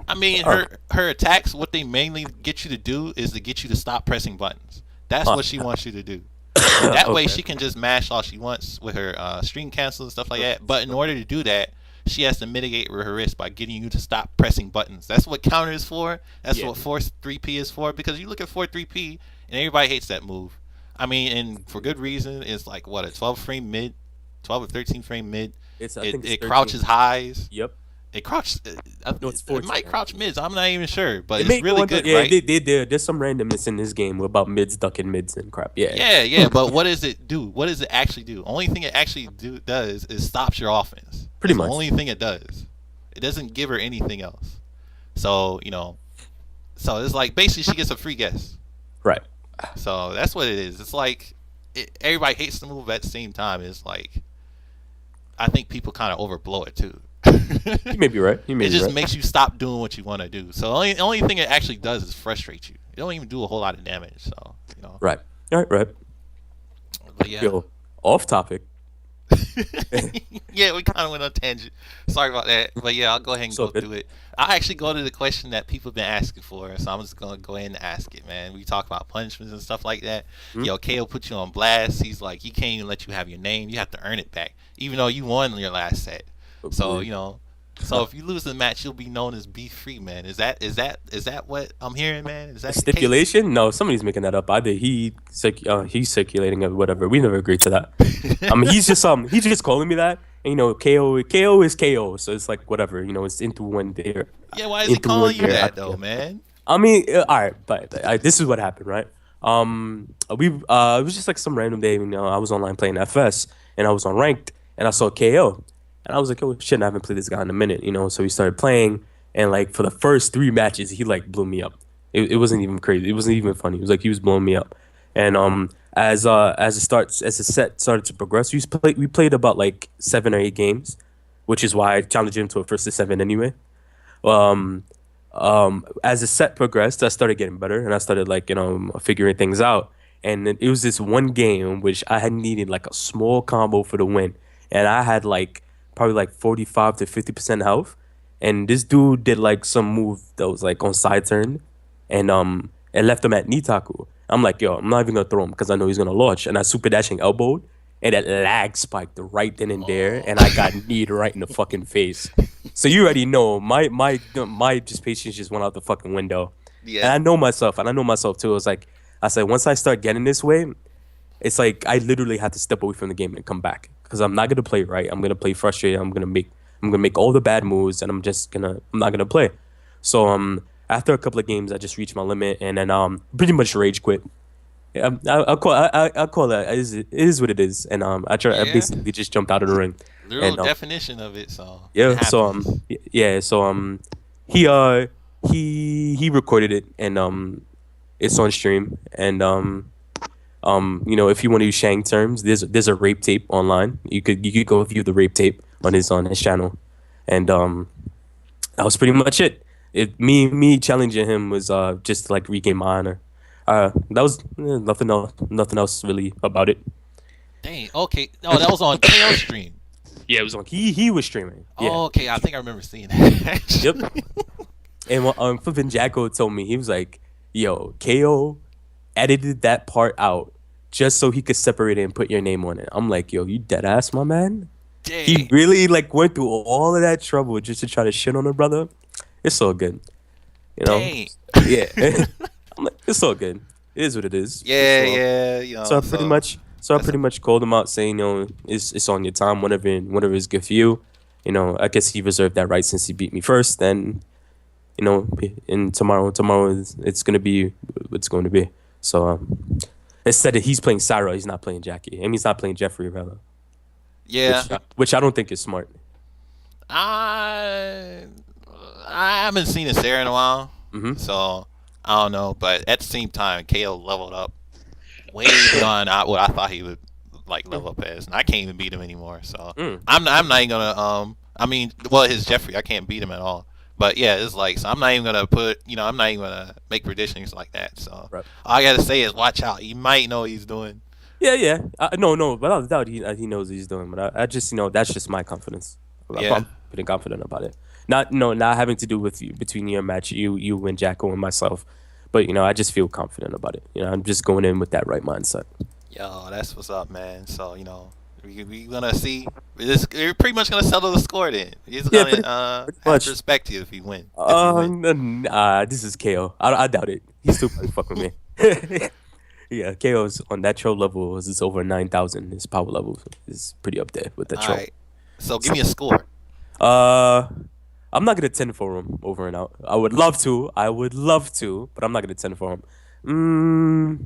I mean, her attacks, what they mainly get you to do is to get you to stop pressing buttons. That's what she wants you to do. That way she can just mash all she wants with her stream cancel and stuff like that. But in order to do that, she has to mitigate her risk by getting you to stop pressing buttons. That's what counter is for. That's what 4-3P is for. Because you look at 4-3P and everybody hates that move. I mean, and for good reason. It's like what, a 12 frame mid, 12 or 13 frame mid. It crouches highs. Yep. It crouches. No, it's it might crouch mids. I'm not even sure, but it's really good, right? There's some randomness in this game about mids ducking mids and crap. Yeah. But what does it do? What does it actually do? Only thing it actually does is stops your offense. Pretty much. The only thing it does. It doesn't give her anything else. So so it's like basically she gets a free guess. Right. So that's what it is. It's like everybody hates the move at the same time. It's like I think people kind of overblow it too. You may be right. It just makes you stop doing what you want to do. So the only thing it actually does is frustrate you. It don't even do a whole lot of damage. So Right. All right. But yeah. Yo, off topic. Yeah, we kind of went on a tangent. Sorry about that, but yeah, I'll go ahead and So go good. through it. I actually go to the question that people have been asking for, so I'm just gonna go ahead and ask it, man. We talk about punishments and stuff like that. Hmm? Yo, KO put you on blast. He's like, he can't even let you have your name. You have to earn it back, even though you won your last set. So Hopefully. so if you lose the match, you'll be known as Beef Free, man. Is that what I'm hearing, man? Is A that the case? stipulation? No, somebody's making that up. Either he's circulating it, whatever. We never agreed to that. He's just calling me that. And, KO is KO, so it's like whatever. It's Yeah, why is he into one calling you year. that though, man? I mean, all right, but this is what happened, right? It was just like some random day. I was online playing FS, and I was on ranked, and I saw KO, and I was like, oh shit, I haven't played this guy in a minute. So we started playing, and like for the first three matches, he like blew me up. It wasn't even crazy. It wasn't even funny. It was like he was blowing me up, and as the set started to progress, we played about like 7 or 8 games, which is why I challenged him to a first to seven anyway. Um, as the set progressed, I started getting better, and I started like figuring things out. And then it was this one game in which I had needed like a small combo for the win, and I had like probably like 45 to 50% health, and this dude did like some move that was like on side turn, and it left him at Nitaku. I'm like, yo, I'm not even gonna throw him because I know he's gonna launch, and I super dashing elbowed, and it lag spiked right then and there, Oh, and I got kneed right in the fucking face. So you already know my just patience just went out the fucking window, and yeah. I know myself too. It's like I said, once I start getting this way, it's like I literally have to step away from the game and come back because I'm not gonna play right. I'm gonna play frustrated. I'm gonna make all the bad moves, and I'm not gonna play. So after a couple of games, I just reached my limit, and then pretty much rage quit. Yeah, I call that it is what it is, and I Yeah. basically just jumped out of the ring, Literal and definition of it, so it yeah, so happens. yeah, so he uh he recorded it, and it's on stream, and if you want to use Shang terms, there's a rape tape online. You could go view the rape tape on his channel, and that was pretty much it. Me challenging him was just to, like regain my honor. That was nothing else really about it. Dang. Okay. Oh, that was on KO stream. Yeah, it was on. He was streaming. Yeah. Oh, okay. I think I remember seeing that. Yep. Actually. And flipping Jacko told me he was like, "Yo, KO edited that part out just so he could separate it and put your name on it." I'm like, "Yo, you dead ass, my man." He Dang. really like went through all of that trouble just to try to shit on a brother. It's so good, you know. Dang. Yeah, I'm like, it's so good. It is what it is. Yeah. Yeah. So I That's a pretty much called him out, saying, it's on your time, whenever is good for you. I guess he reserved that right since he beat me first. And and tomorrow it's gonna be what it's going to be. So instead of he's playing Sarah, he's not playing Jackie. I mean, he's not playing Jeffrey rather, yeah. which I don't think is smart. I I haven't seen a Sarah in a while, Hmm. so I don't know. But at the same time, KO leveled up way beyond what I thought he would like level up as, and I can't even beat him anymore. So Mm. I'm not even gonna I mean, well, his Jeffrey, I can't beat him at all. But yeah, it's like so I'm not even gonna I'm not even gonna make predictions like that. So all Right. I gotta say is watch out. He might know what he's doing. Yeah, yeah. No, without a doubt, he knows what he's doing. But I just that's just my confidence. Yeah. I'm pretty confident about it. Not having to do with you between your match, you and Jacko and myself. But I just feel confident about it. I'm just going in with that right mindset. Yo, that's what's up, man. So we gonna see. We're pretty much gonna settle the score then. He's Yeah, gonna pretty have to much. respect you if you win. If you win. This is KO. I doubt it. He's still probably fuck with me. Yeah, KO's on that troll level is over 9,000. His power level is pretty up there with that All troll. right. So give So, me a score. uh, I'm not gonna 10 for him over and out. I would love to, but I'm not gonna 10 for him. Mm,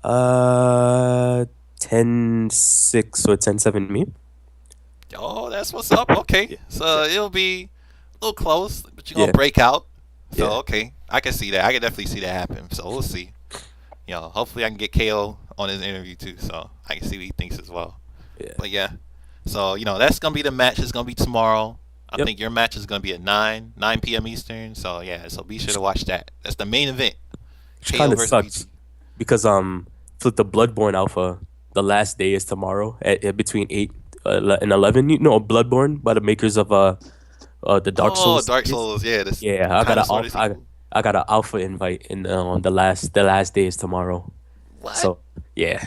uh, 10-6 or 10-7 me. Oh, that's what's up. Okay. Yeah, So yeah, it'll be a little close, but you're gonna yeah, break out. So yeah. okay, I can see that. I can definitely see that happen. So we'll see. Hopefully I can get KO on his interview too, so I can see what he thinks as well. Yeah. But yeah, so that's gonna be the match. It's gonna be tomorrow. I Yep. think your match is gonna be at 9 p.m. Eastern. So yeah, so be sure to watch that. That's the main event. Which KO kind of versus sucks BG. because for the Bloodborne Alpha, The last day is tomorrow at between 8 and 11. You know, Bloodborne by the makers of the Dark Oh, Souls Dark series. Souls. Yeah, this Yeah, I got a connoisseur people. I got an alpha invite in on the last day is tomorrow. What? So yeah,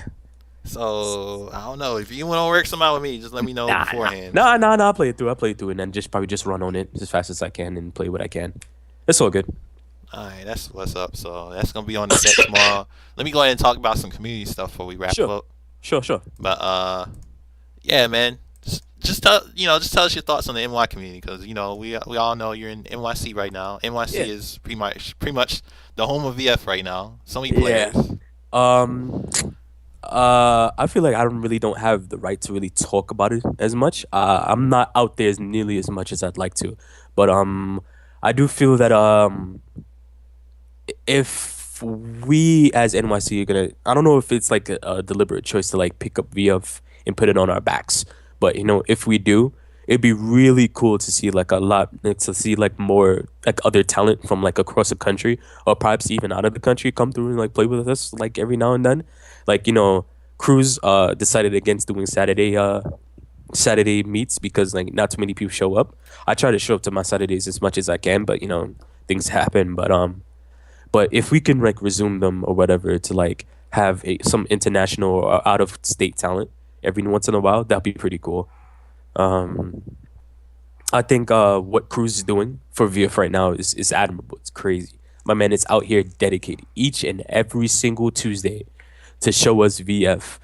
So I don't know. If you want to work some out with me, just let me know nah, nah, beforehand. nah, nah, nah. I play it through, and then just probably just run on it as fast as I can and play what I can. It's all good. All right, that's what's up. So that's gonna be on the deck tomorrow. Let me go ahead and talk about some community stuff before we wrap Sure, up. sure. But yeah, man. Just tell just tell us your thoughts on the NY community because we all know you're in NYC right now. Yeah, NYC is pretty much the home of VF right now. So many yeah. players. Um, I feel like I don't have the right to really talk about it as much. I'm not out there as nearly as much as I'd like to, but I do feel that if we as NYC are gonna, I don't know if it's like a deliberate choice to like pick up VF and put it on our backs, but if we do, it'd be really cool to see like a lot, like, to see like more like other talent from like across the country or perhaps even out of the country come through and like play with us like every now and then. Like Cruz decided against doing Saturday meets because like not too many people show up. I try to show up to my Saturdays as much as I can, but things happen. But if we can like resume them or whatever to like have some international or out of state talent every once in a while, that'd be pretty cool. Um, I think what Cruz is doing for VF right now is admirable. It's crazy. My man is out here dedicated each and every single Tuesday to show us VF,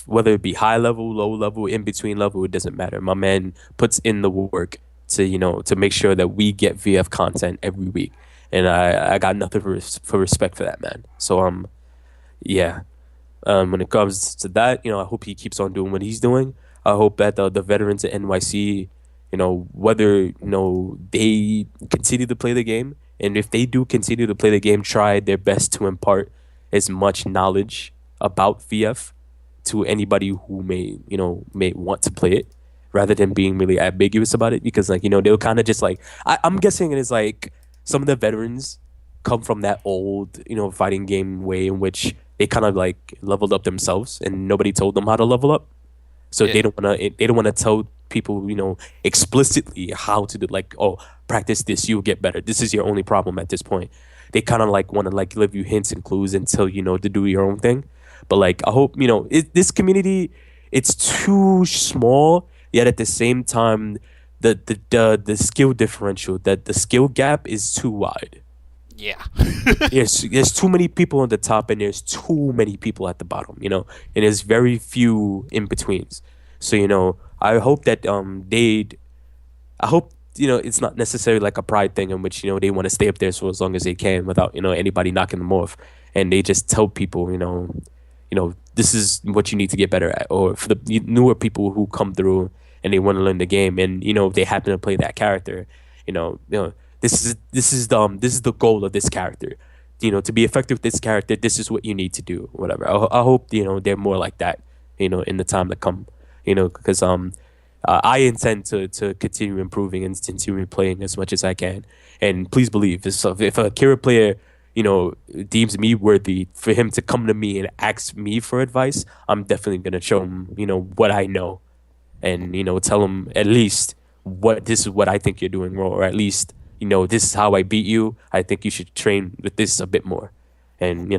whether it be high level, low level, in between level, it doesn't matter. My man puts in the work to make sure that we get VF content every week, and I got nothing for respect for that man. So yeah, when it comes to that, I hope he keeps on doing what he's doing. I hope that the veterans at NYC, whether they continue to play the game, and if they do continue to play the game, try their best to impart as much knowledge about VF to anybody who may want to play it, rather than being really ambiguous about it, because like they'll kind of just like I'm guessing it is like some of the veterans come from that old fighting game way in which they kind of like leveled up themselves and nobody told them how to level up, so Yeah. they don't want to tell people explicitly how to do, like, oh, practice this, you'll get better, this is your only problem at this point. They kind of like want to like give you hints and clues until to do your own thing. But like I hope this community, it's too small, yet at the same time the skill differential, that the skill gap is too wide. Yeah. There's too many people on the top and there's too many people at the bottom, and there's very few in betweens. So I hope that I hope it's not necessarily like a pride thing in which they want to stay up there for as long as they can without anybody knocking them off, and they just tell people this is what you need to get better at, or for the newer people who come through and they want to learn the game, and they happen to play that character, this is the goal of this character. To be effective with this character, this is what you need to do. Whatever. I hope they're more like that. In the time to come. Because I intend to continue improving and continue playing as much as I can. And please believe, if a Akira player deems me worthy for him to come to me and ask me for advice, I'm definitely gonna show him what I know, and tell him at least what this is what I think you're doing wrong, or at least this is how I beat you. I think you should train with this a bit more, and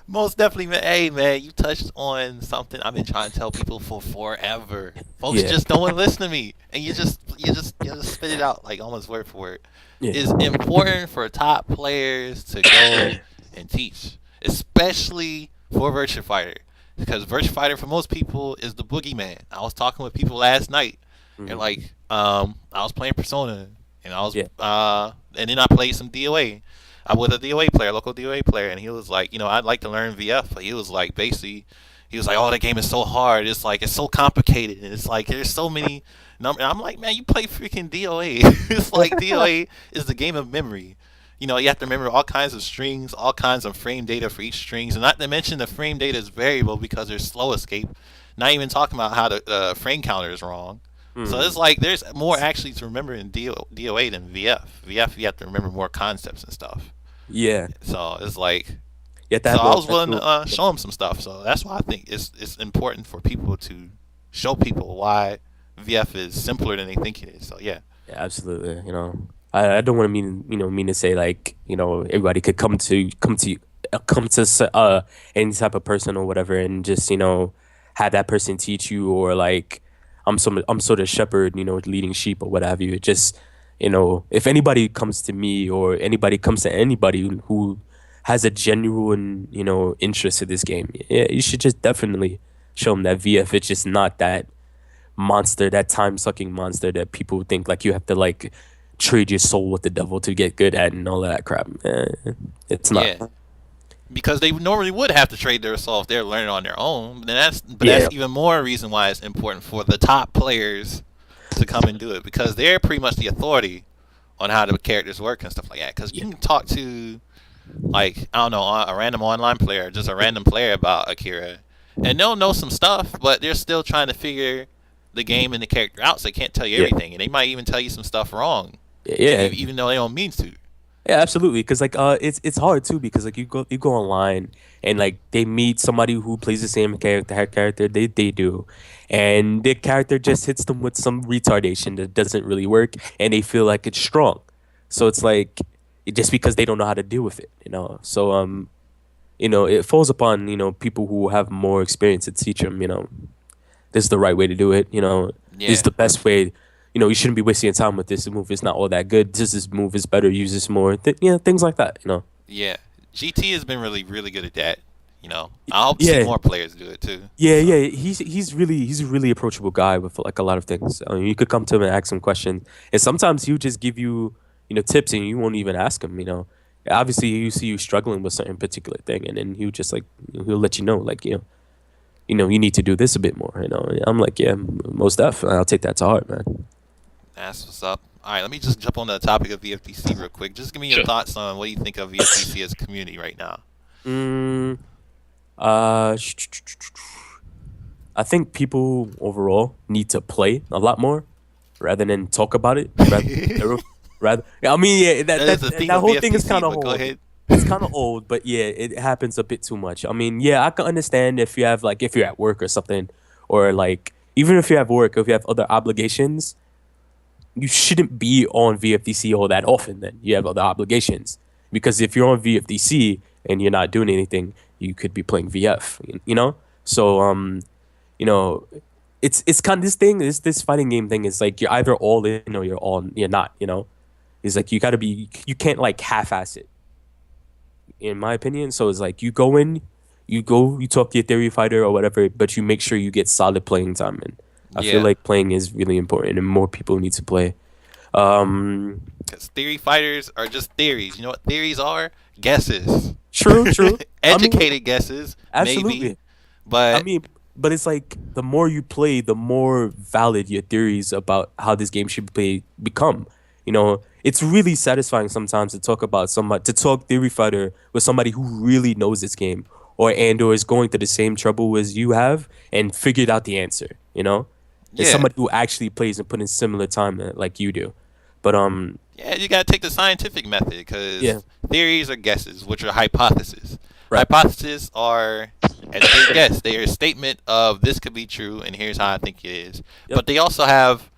Most definitely, man. Hey, man, you touched on something I've been trying to tell people for forever. Folks yeah, just don't want to listen to me, and you just spit it out like almost word for word. yeah, It's important for top players to go and teach, especially for Virtua Fighter, because Virtua Fighter for most people is the boogeyman. I was talking with people last night, and mhm, like, I was playing Persona, and yeah, and then I played some DOA. I was a DOA player, local DOA player, and he was like, I'd like to learn VF, but he was like, basically, he was like, oh, that game is so hard. It's like, it's so complicated, and it's like, there's so many numbers. I'm like, man, you play freaking DOA. It's like DOA is the game of memory. You have to remember all kinds of strings, all kinds of frame data for each strings, and not to mention the frame data is variable because there's slow escape. Not even talking about how the frame counter is wrong. So mhm, it's like there's more actually to remember in DOA than VF. VF you have to remember more concepts and stuff. yeah. So it's like You have to So have I the was willing to mental. show him some stuff. So that's why I think it's important for people to show people why VF is simpler than they think it is. So yeah, Yeah, absolutely. I don't want to mean to say like, everybody could come to any type of person or whatever and just, have that person teach you or like I'm sort of shepherd, leading sheep or what have you. It just, if anybody comes to me or anybody comes to anybody who has a genuine, interest in this game, yeah, you should just definitely show them that VF it's just not that monster, that time sucking monster that people think like you have to like trade your soul with the devil to get good at and all that crap. It's not. yeah. Because they normally would have to trade their soul if they're learning on their own. But that's Yeah, even more reason why it's important for the top players to come and do it because they're pretty much the authority on how the characters work and stuff like that. Because you yeah, can talk to like I don't know a random online player, just a random player about Akira, and they'll know some stuff, but they're still trying to figure the game and the character out, so they can't tell you yeah, everything, and they might even tell you some stuff wrong, yeah. even though they don't mean to. Yeah, absolutely. Because like it's hard too because like you go online and like they meet somebody who plays the same character they do, and their character just hits them with some retardation that doesn't really work, and they feel like it's strong. So it's like just because they don't know how to deal with it. So it falls upon people who have more experience to teach them. This is the right way to do it. This is Yeah, the best way. You shouldn't be wasting your time with this move. It's not all that good. This move is better. Use this more. Things like that. yeah. GT has been really, really good at that. I hope to see Yeah, more players do it too. yeah, So yeah. He's a really approachable guy with like a lot of things. I mean, you could come to him and ask him questions, and sometimes he'll just give you tips, and you won't even ask him. Obviously you see you struggling with certain particular thing, and then he'll just like he'll let you know like you need to do this a bit more. I'm like, yeah, most def. I'll take that to heart, man. that's what's up. All right, let me just jump on the topic of VFTC real quick. Just give me your Sure. thoughts on what you think of VFTC as a community right now. Mm, uh, I think people overall need to play a lot more rather than talk about it. That Rather, I mean, yeah, that is the that theme that of whole thing is VFTC, kind of but go old. ahead. It's kind of old, but yeah, it happens a bit too much. I mean, yeah, I can understand if you have like if you're at work or something, or like even if you have work, if you have other obligations, you shouldn't be on VFDC all that often. Then you have other obligations because if you're on VFDC and you're not doing anything, you could be playing VF. So you know, it's kind of this thing. This fighting game thing is like you're either all in or you're not. It's like you can't like half-ass it, in my opinion. So it's like you talk to your theory fighter or whatever, but you make sure you get solid playing time. And I feel Yeah, like playing is really important, and more people need to play. Um, because theory fighters are just theories. You know what theories are? Guesses. true, true. I mean, Educated guesses, maybe, absolutely. I but mean, but it's like the more you play, the more valid your theories about how this game should play become. It's really satisfying sometimes to talk theory fighter with somebody who really knows this game or is going through the same trouble as you have and figured out the answer. It's yeah, somebody who actually plays and put in similar time like you do. But yeah, you gotta take the scientific method yeah, because theories are guesses, which are hypotheses. right. Hypotheses are, as they guess, they are a statement of this could be true, and here's how I think it is. Yep. But they also have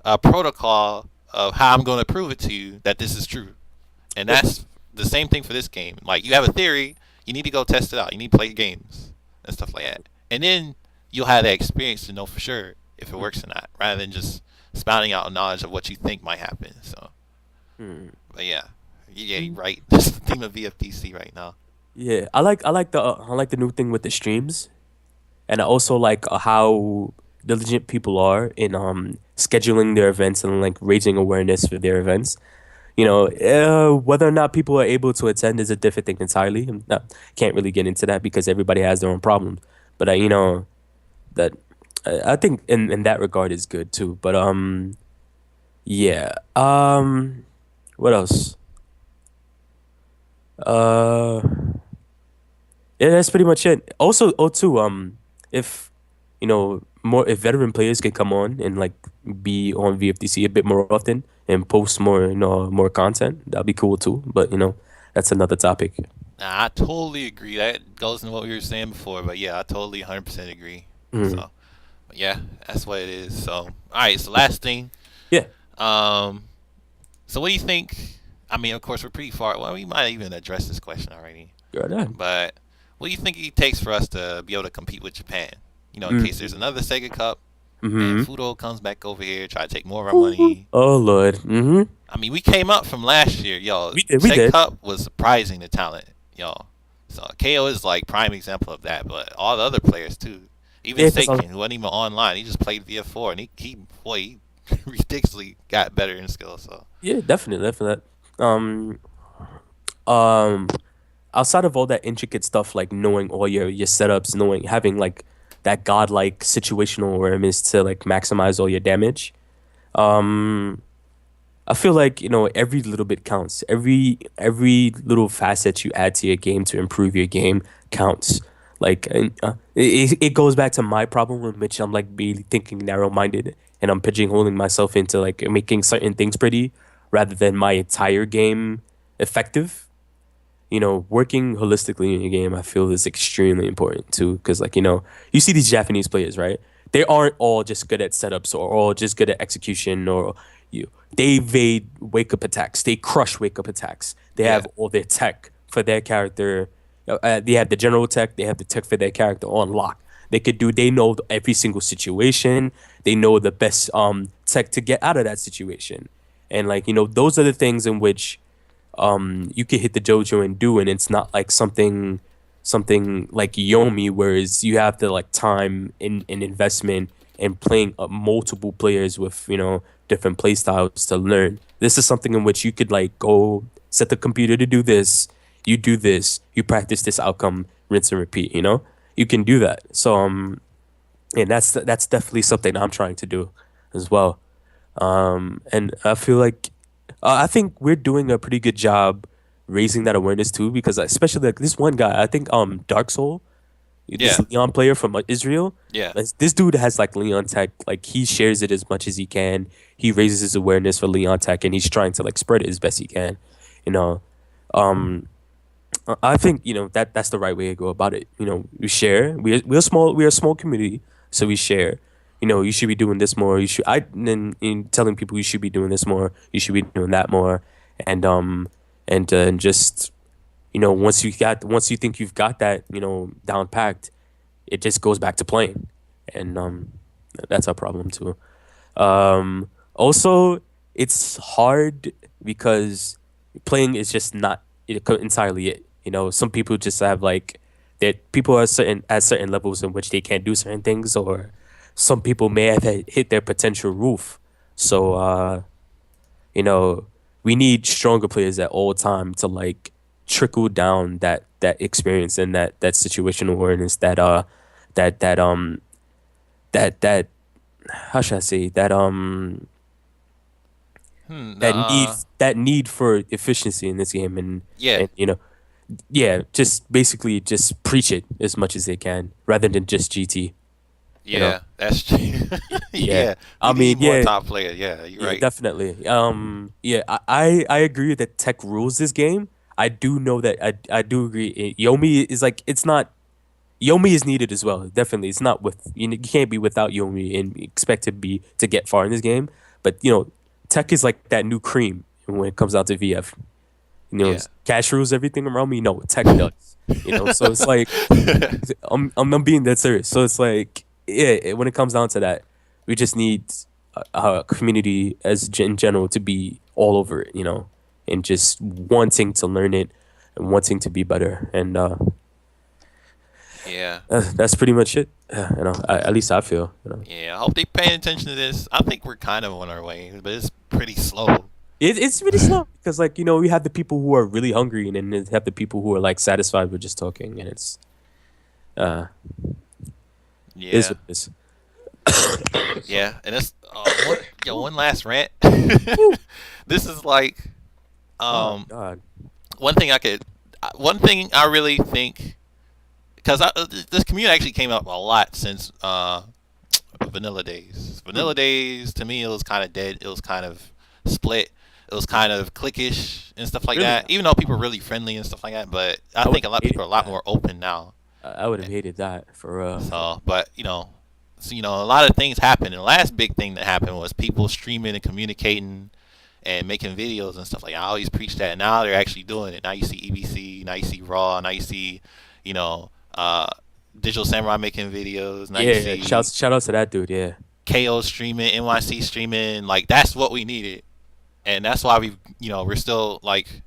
a protocol of how I'm going to prove it to you that this is true, and Yep. that's the same thing for this game. Like you have a theory, you need to go test it out. You need to play games and stuff like that, and then you'll have that experience to know for sure if it works or not, rather than just spouting out knowledge of what you think might happen. So, Hmm. but yeah, yeah, you're right. That's the theme of VFTC right now. Yeah, I like the new thing with the streams, and I also like how diligent people are in scheduling their events and like raising awareness for their events. Whether or not people are able to attend is a different thing entirely. Can't really get into that because everybody has their own problems. But that I think in that regard is good too. But yeah. What else? Uh, yeah, that's pretty much it. Also, oh, too, if more if veteran players can come on and like be on VFDC a bit more often and post more content, that'd be cool too. But that's another topic. Nah, I totally agree. That goes into what we were saying before, but yeah, I totally 100% agree. Mm. So, but yeah, that's what it is. So, all right. So, last thing. Yeah, Um, so what do you think? I mean, of course, we're pretty far. Well, we might even address this question already. go ahead. But what do you think it takes for us to be able to compete with Japan? You know, in case there's Mm. another Sega Cup and Mm-hmm. Fudo comes back over here, try to take more of our Ooh. money. Oh Lord. Mm-hmm. I mean, we came up from last year, yo. We did. We Sega did. Cup was surprising the talent, yo. So KO is like prime example of that, but all the other players too. Even Yeah, because Seiken, who wasn't even online, he just played VF4, and he ridiculously got better in skill. So yeah, definitely, definitely. Um, um, outside of all that intricate stuff, like knowing all your setups, knowing having like that godlike situational awareness to like maximize all your damage. Um, I feel like, every little bit counts. Every little facet you add to your game to improve your game counts. Like, and, it goes back to my problem in which I'm like really thinking narrow-minded and I'm pigeonholing myself into like making certain things pretty rather than my entire game effective. Working holistically in your game, I feel is extremely important too. Because, like, you see these Japanese players, right? They aren't all just good at setups or all just good at execution or they evade wake up attacks. They crush wake up attacks. They yeah, have all their tech for their character. They have the general tech. They have the tech for their character on lock. They know every single situation. They know the best tech to get out of that situation. And like, those are the things in which you could hit the JoJo and do, and it's not like something like Yomi, whereas you have the like time and investment and playing multiple players with different play styles to learn. This is something in which you could like go set the computer to do this, you do this, you practice this outcome, rinse and repeat. You can do that. So and that's definitely something I'm trying to do as well. And I feel like I think we're doing a pretty good job raising that awareness too, because especially like this one guy, I think Dark Soul, this yeah, Leon player from Israel, yeah, this dude has like Leon Tech, like he shares it as much as he can. He raises his awareness for Leon Tech, and he's trying to like spread it as best he can. You know, um, I think that's the right way to go about it. We share. We're a small community, so we share. You should be doing this more. You should I then in telling people you should be doing this more. You should be doing that more, and and just once you think you've got that down packed, it just goes back to playing, and that's a problem too. Also, it's hard because playing is just not entirely it. Some people just have like that people are certain at certain levels in which they can't do certain things, or some people may have hit their potential roof. So, you know, we need stronger players at all time to like trickle down that experience and that situational awareness that that that how should I say hmm, that need for efficiency in this game yeah, and yeah, just basically just preach it as much as they can rather than just GT, you know. yeah. That's true. Yeah. Yeah, I we mean, need more yeah, top players. Yeah, you're yeah, right. definitely. Yeah, I agree that tech rules this game. I do know that I do agree. Yomi is like it's not Yomi is needed as well. Definitely, it's not with you can't be without Yomi and expect to get far in this game. But tech is like that new cream when it comes down to VF. Yeah. Cash rules everything around me. No, tech does. So it's like I'm being that serious. So it's like when it comes down to that, we just need a community in general to be all over it. And just wanting to learn it and wanting to be better. And Yeah. that's pretty much it. At least I feel. Yeah. I hope they paying attention to this. I think we're kind of on our way, but it's pretty slow. It's really slow because like we have the people who are really hungry and then we have the people who are like satisfied with just talking and it's uh is Yeah. what it is. Yeah. And it's one last rant. This is like Oh um God. one thing I really think because this community actually came up a lot since Vanilla Days. Hmm. Vanilla Days to me it was kind of dead. It was kind of split. It was kind of cliquish. and stuff like Really, that. Even though people are really friendly and stuff like that, but I I would think a have lot of people hated are a lot that. more open now. I would have hated that for So, but a lot of things happened. And the last big thing that happened was people streaming and communicating and making videos and stuff like that. I always preach that. Now they're actually doing it. Now you see EBC, now you see Raw, now you see, you know, uh, Digital Samurai making videos. Now you yeah. see Shout out to that dude. Yeah, KO streaming, NYC streaming. Like that's what we needed, and that's why we're still like,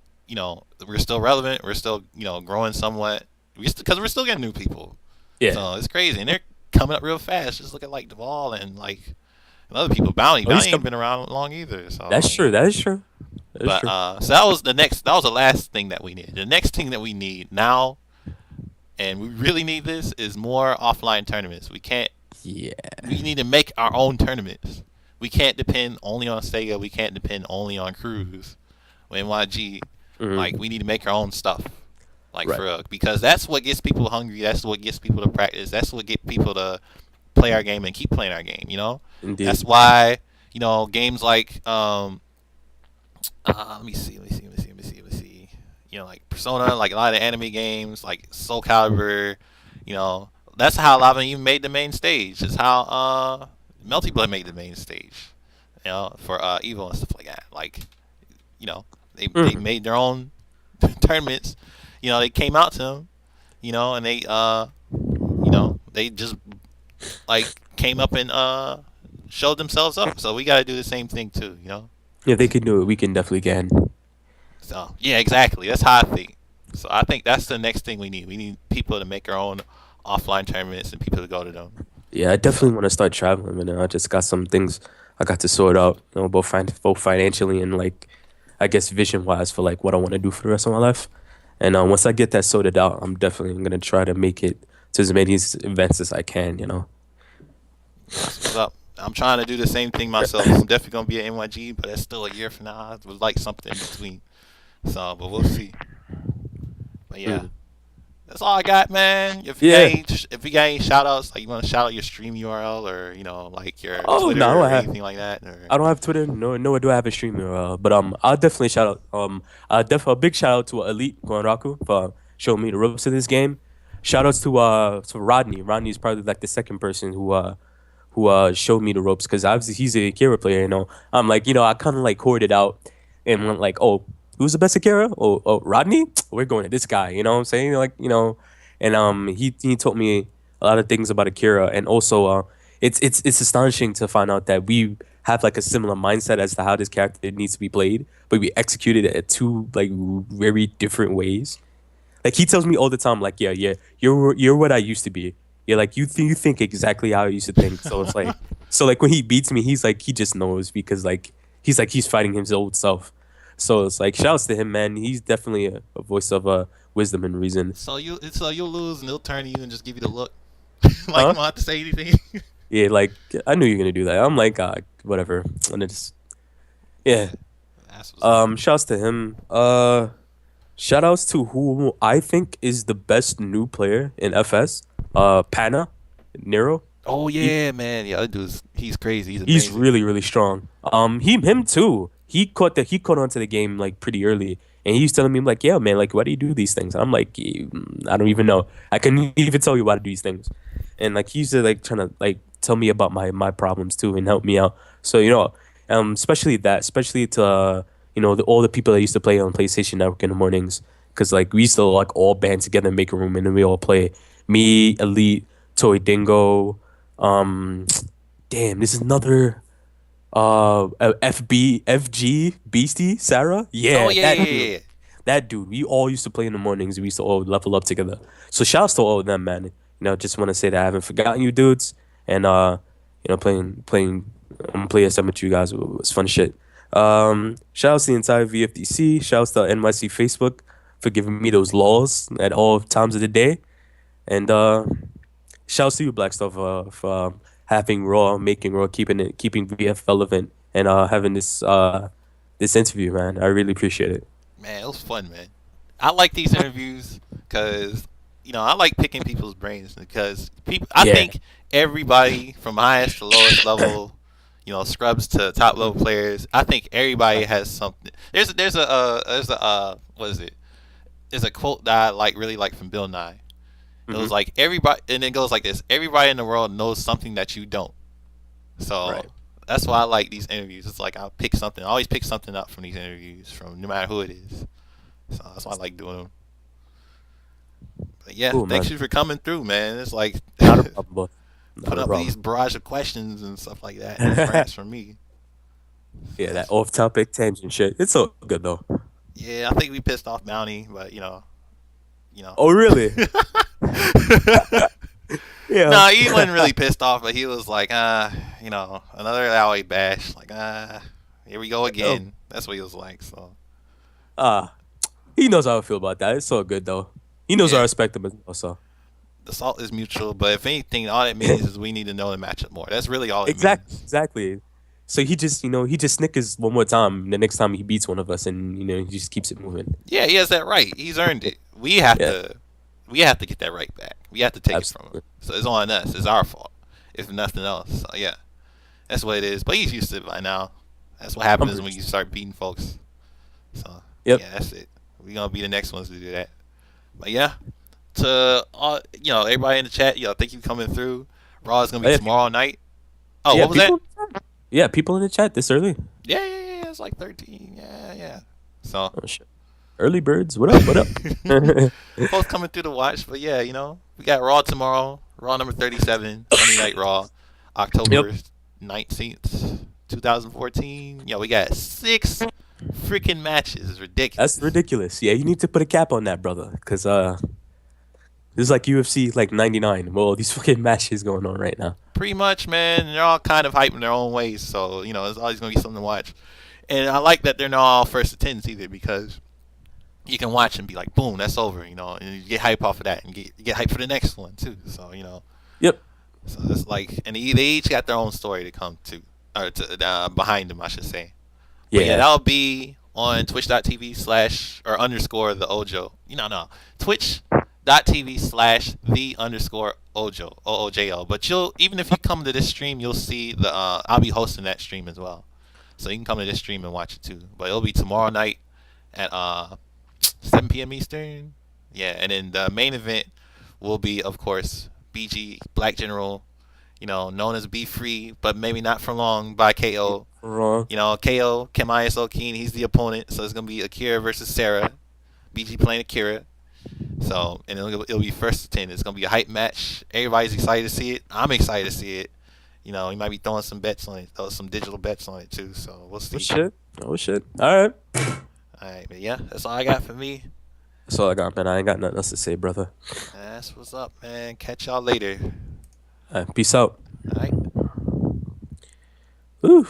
we're still relevant. We're still, growing somewhat. Because we're still getting new people. yeah. So it's crazy, and they're coming up real fast. Just look at like Duvall and like and other people. Bounty, Oh, he's Bounty ain't come. been around long either. That's So true. That is true. That is but true. so that was the next. That was the last thing that we needed. The next thing that we need now, and we really need this, is more offline tournaments. We can't. Yeah. We need to make our own tournaments. We can't depend only on Sega. We can't depend only on Cruise. NYG, like Hmm. we need to make our own stuff. Like for Right. real, because that's what gets people hungry. That's what gets people to practice. That's what get people to play our game and keep playing our game. Indeed. That's why games like let me see, like Persona, like a lot of anime games, like Soul Calibur. You know, that's how a lot of them even made the main stage. It's how Melty Blood made the main stage. For Evo and stuff like that. Like, they Hmm. made their own tournaments. They came out to them. And they just like came up and showed themselves up. So we got to do the same thing too. If they can do it, we can definitely can. So yeah, exactly. That's how I think. So I think that's the next thing we need. We need people to make our own offline tournaments and people to go to them. Yeah, I So definitely want to start traveling, and I just got some things I got to sort out, both financially and like, I guess vision wise for like what I want to do for the rest of my life. And once I get that sorted out, I'm definitely gonna try to make it to as many events as I can. that's what's up. I'm trying to do the same thing myself. I'm definitely gonna be at NYG, but that's still a year from now. I would like something in between. So, but we'll see. But yeah, Mm. that's all I got, man. Yeah. If you got any shout outs, like you want to shout out your stream URL or like your Oh no, Twitter or anything like that, or I don't have Twitter. No, nor do I have a streamer. But I'll definitely shout out. A big shout out to Elite Raku for showing me the ropes of this game. Shout outs to Rodney. Rodney's probably like the second person who showed me the ropes because obviously he's a Akira player. I'm like I kind of like hoarded out and went like, oh, who's the best Akira? Oh, Rodney. We're going to this guy. You know what I'm saying? Like and he told me a lot of things about Akira and also it's astonishing to find out that we have like a similar mindset as to how this character needs to be played, but we executed it at two like very different ways. Like he tells me all the time, like, yeah, you're what I used to be. Yeah, like you think exactly how I used to think. So like when he beats me, he's like he just knows because like he's fighting his old self. So it's like shouts to him, man. He's definitely a voice of wisdom and reason. so you'll lose and they'll turn to you and just give you the look, like you Huh? don't have to say anything. Yeah, like I knew you were gonna do that. I'm like, whatever. And it's yeah. Yeah, that's what's up. Shouts to him. Shout outs to who I think is the best new player in FS. Pana, Nero. Oh He yeah, man. Yeah, that dude's he's crazy. He's he's amazing. really really strong. Him too. He caught onto the game like pretty early, and he was telling me like, yeah, man, like why do you do these things? And I'm like, I don't even know. I couldn't even tell you why to do these things, and like he used to like trying to like tell me about my problems too and help me out. So especially to all the people that used to play on PlayStation Network in the mornings, because like we used to like all band together and make a room and then we all play. Me, Elite, Toy Dingo, um, damn, this is another FG Beastie Sarah. Oh Yeah, yeah, yeah, that yeah, dude. yeah. That dude. We all used to play in the mornings. We used to all level up together. So shouts to all of them, man. Just want to say that I haven't forgotten you dudes. And playing play SM with you guys was fun shit. Shouts to the entire VFDC. Shouts to NYC Facebook for giving me those laws at all times of the day. And shouts to you, Black Stuff, for having Raw, making Raw, keeping VF relevant, and having this interview, man. I really appreciate it. Man, it was fun, man. I like these interviews because I like picking people's brains because people. I Yeah, think everybody from highest to lowest level, scrubs to top level players. I think everybody has something. There's a what is it? There's a quote that I really like from Bill Nye. It Mm-hmm. was like everybody, and it goes like this: everybody in the world knows something that you don't. So Right. that's why I like these interviews. It's like I'll pick something. I always pick something up from these interviews, from no matter who it is. So that's why I like doing them. But yeah, Cool, thanks man. you for coming through, man. It's like Not a problem, boss. Not putting a up with these problem. barrage of questions and stuff like that in France for me. Yeah, that That's, off-topic tangent shit. It's so good though. yeah, I think we pissed off Bounty, but you know. Oh, really? Yeah. No, he wasn't really pissed off, but he was like, another alley bash. Like, here we go Oh, again. That's what he was like. So, ah, he knows how I feel about that. It's so good though. He knows I yeah, respect him as well. So the salt is mutual, but if anything, all it means is we need to know the matchup more. That's really all it exactly, means. exactly. So he just, he just snickers one more time. The next time he beats one of us, and he just keeps it moving. Yeah, he has that right. He's earned it. Yeah, We have to get that right back. We have to take it from him. absolutely. So it's on us. It's our fault, if nothing else. So yeah, that's what it is. But he's used to it by now. That's what I'm happens pretty when you sure. start beating folks. So Yep. yeah, that's it. We're gonna be the next ones to do that. But yeah, to all everybody in the chat, thank you for coming through. Raw is gonna be Yeah, tomorrow night. Oh, yeah, what was that? people. Yeah, people in the chat this early. Yeah, yeah, yeah. It's like 13. Yeah, yeah. So Oh shit. Early birds. What up? What up? both coming through to watch. But yeah, we got Raw tomorrow. Raw number 37, Monday Night Raw, Yep. October 19th, 2014. Yeah, we got 6 freaking matches. It's That's ridiculous. ridiculous. Yeah, you need to put a cap on that, brother. Cause this is like UFC like 99. Well, these fucking matches going on right now. Pretty much, man. They're all kind of hype in their own ways. So, there's always going to be something to watch. And I like that they're not all first attendance either because you can watch and be like, boom, that's over, and you get hype off of that and get hype for the next one too. So, Yep. so it's like, and they each got their own story to come to, or to behind them, I should say. But yeah, Yeah. that'll be on twitch.tv slash or underscore the Ojo. No, twitch.tv slash the underscore Ojo, OOJL. But even if you come to this stream, you'll see I'll be hosting that stream as well. So you can come to this stream and watch it too. But it'll be tomorrow night at 7 p.m. Eastern. Yeah, and then the main event will be, of course, BG Black General, known as Be Free, but maybe not for long by KO. Wrong. KO, Kemias Okeen, he's the opponent. So it's going to be Akira versus Sarah. BG playing Akira. So, and it'll be first to 10. It's going to be a hype match. Everybody's excited to see it. I'm excited to see it. He might be throwing some bets on it, some digital bets on it too. So we'll Oh see. shit. Oh shit. All right. All right, but yeah, that's all I got for me. That's all I got, man. I ain't got nothing else to say, brother. That's what's up, man. Catch y'all later. Peace out. All right. Woo.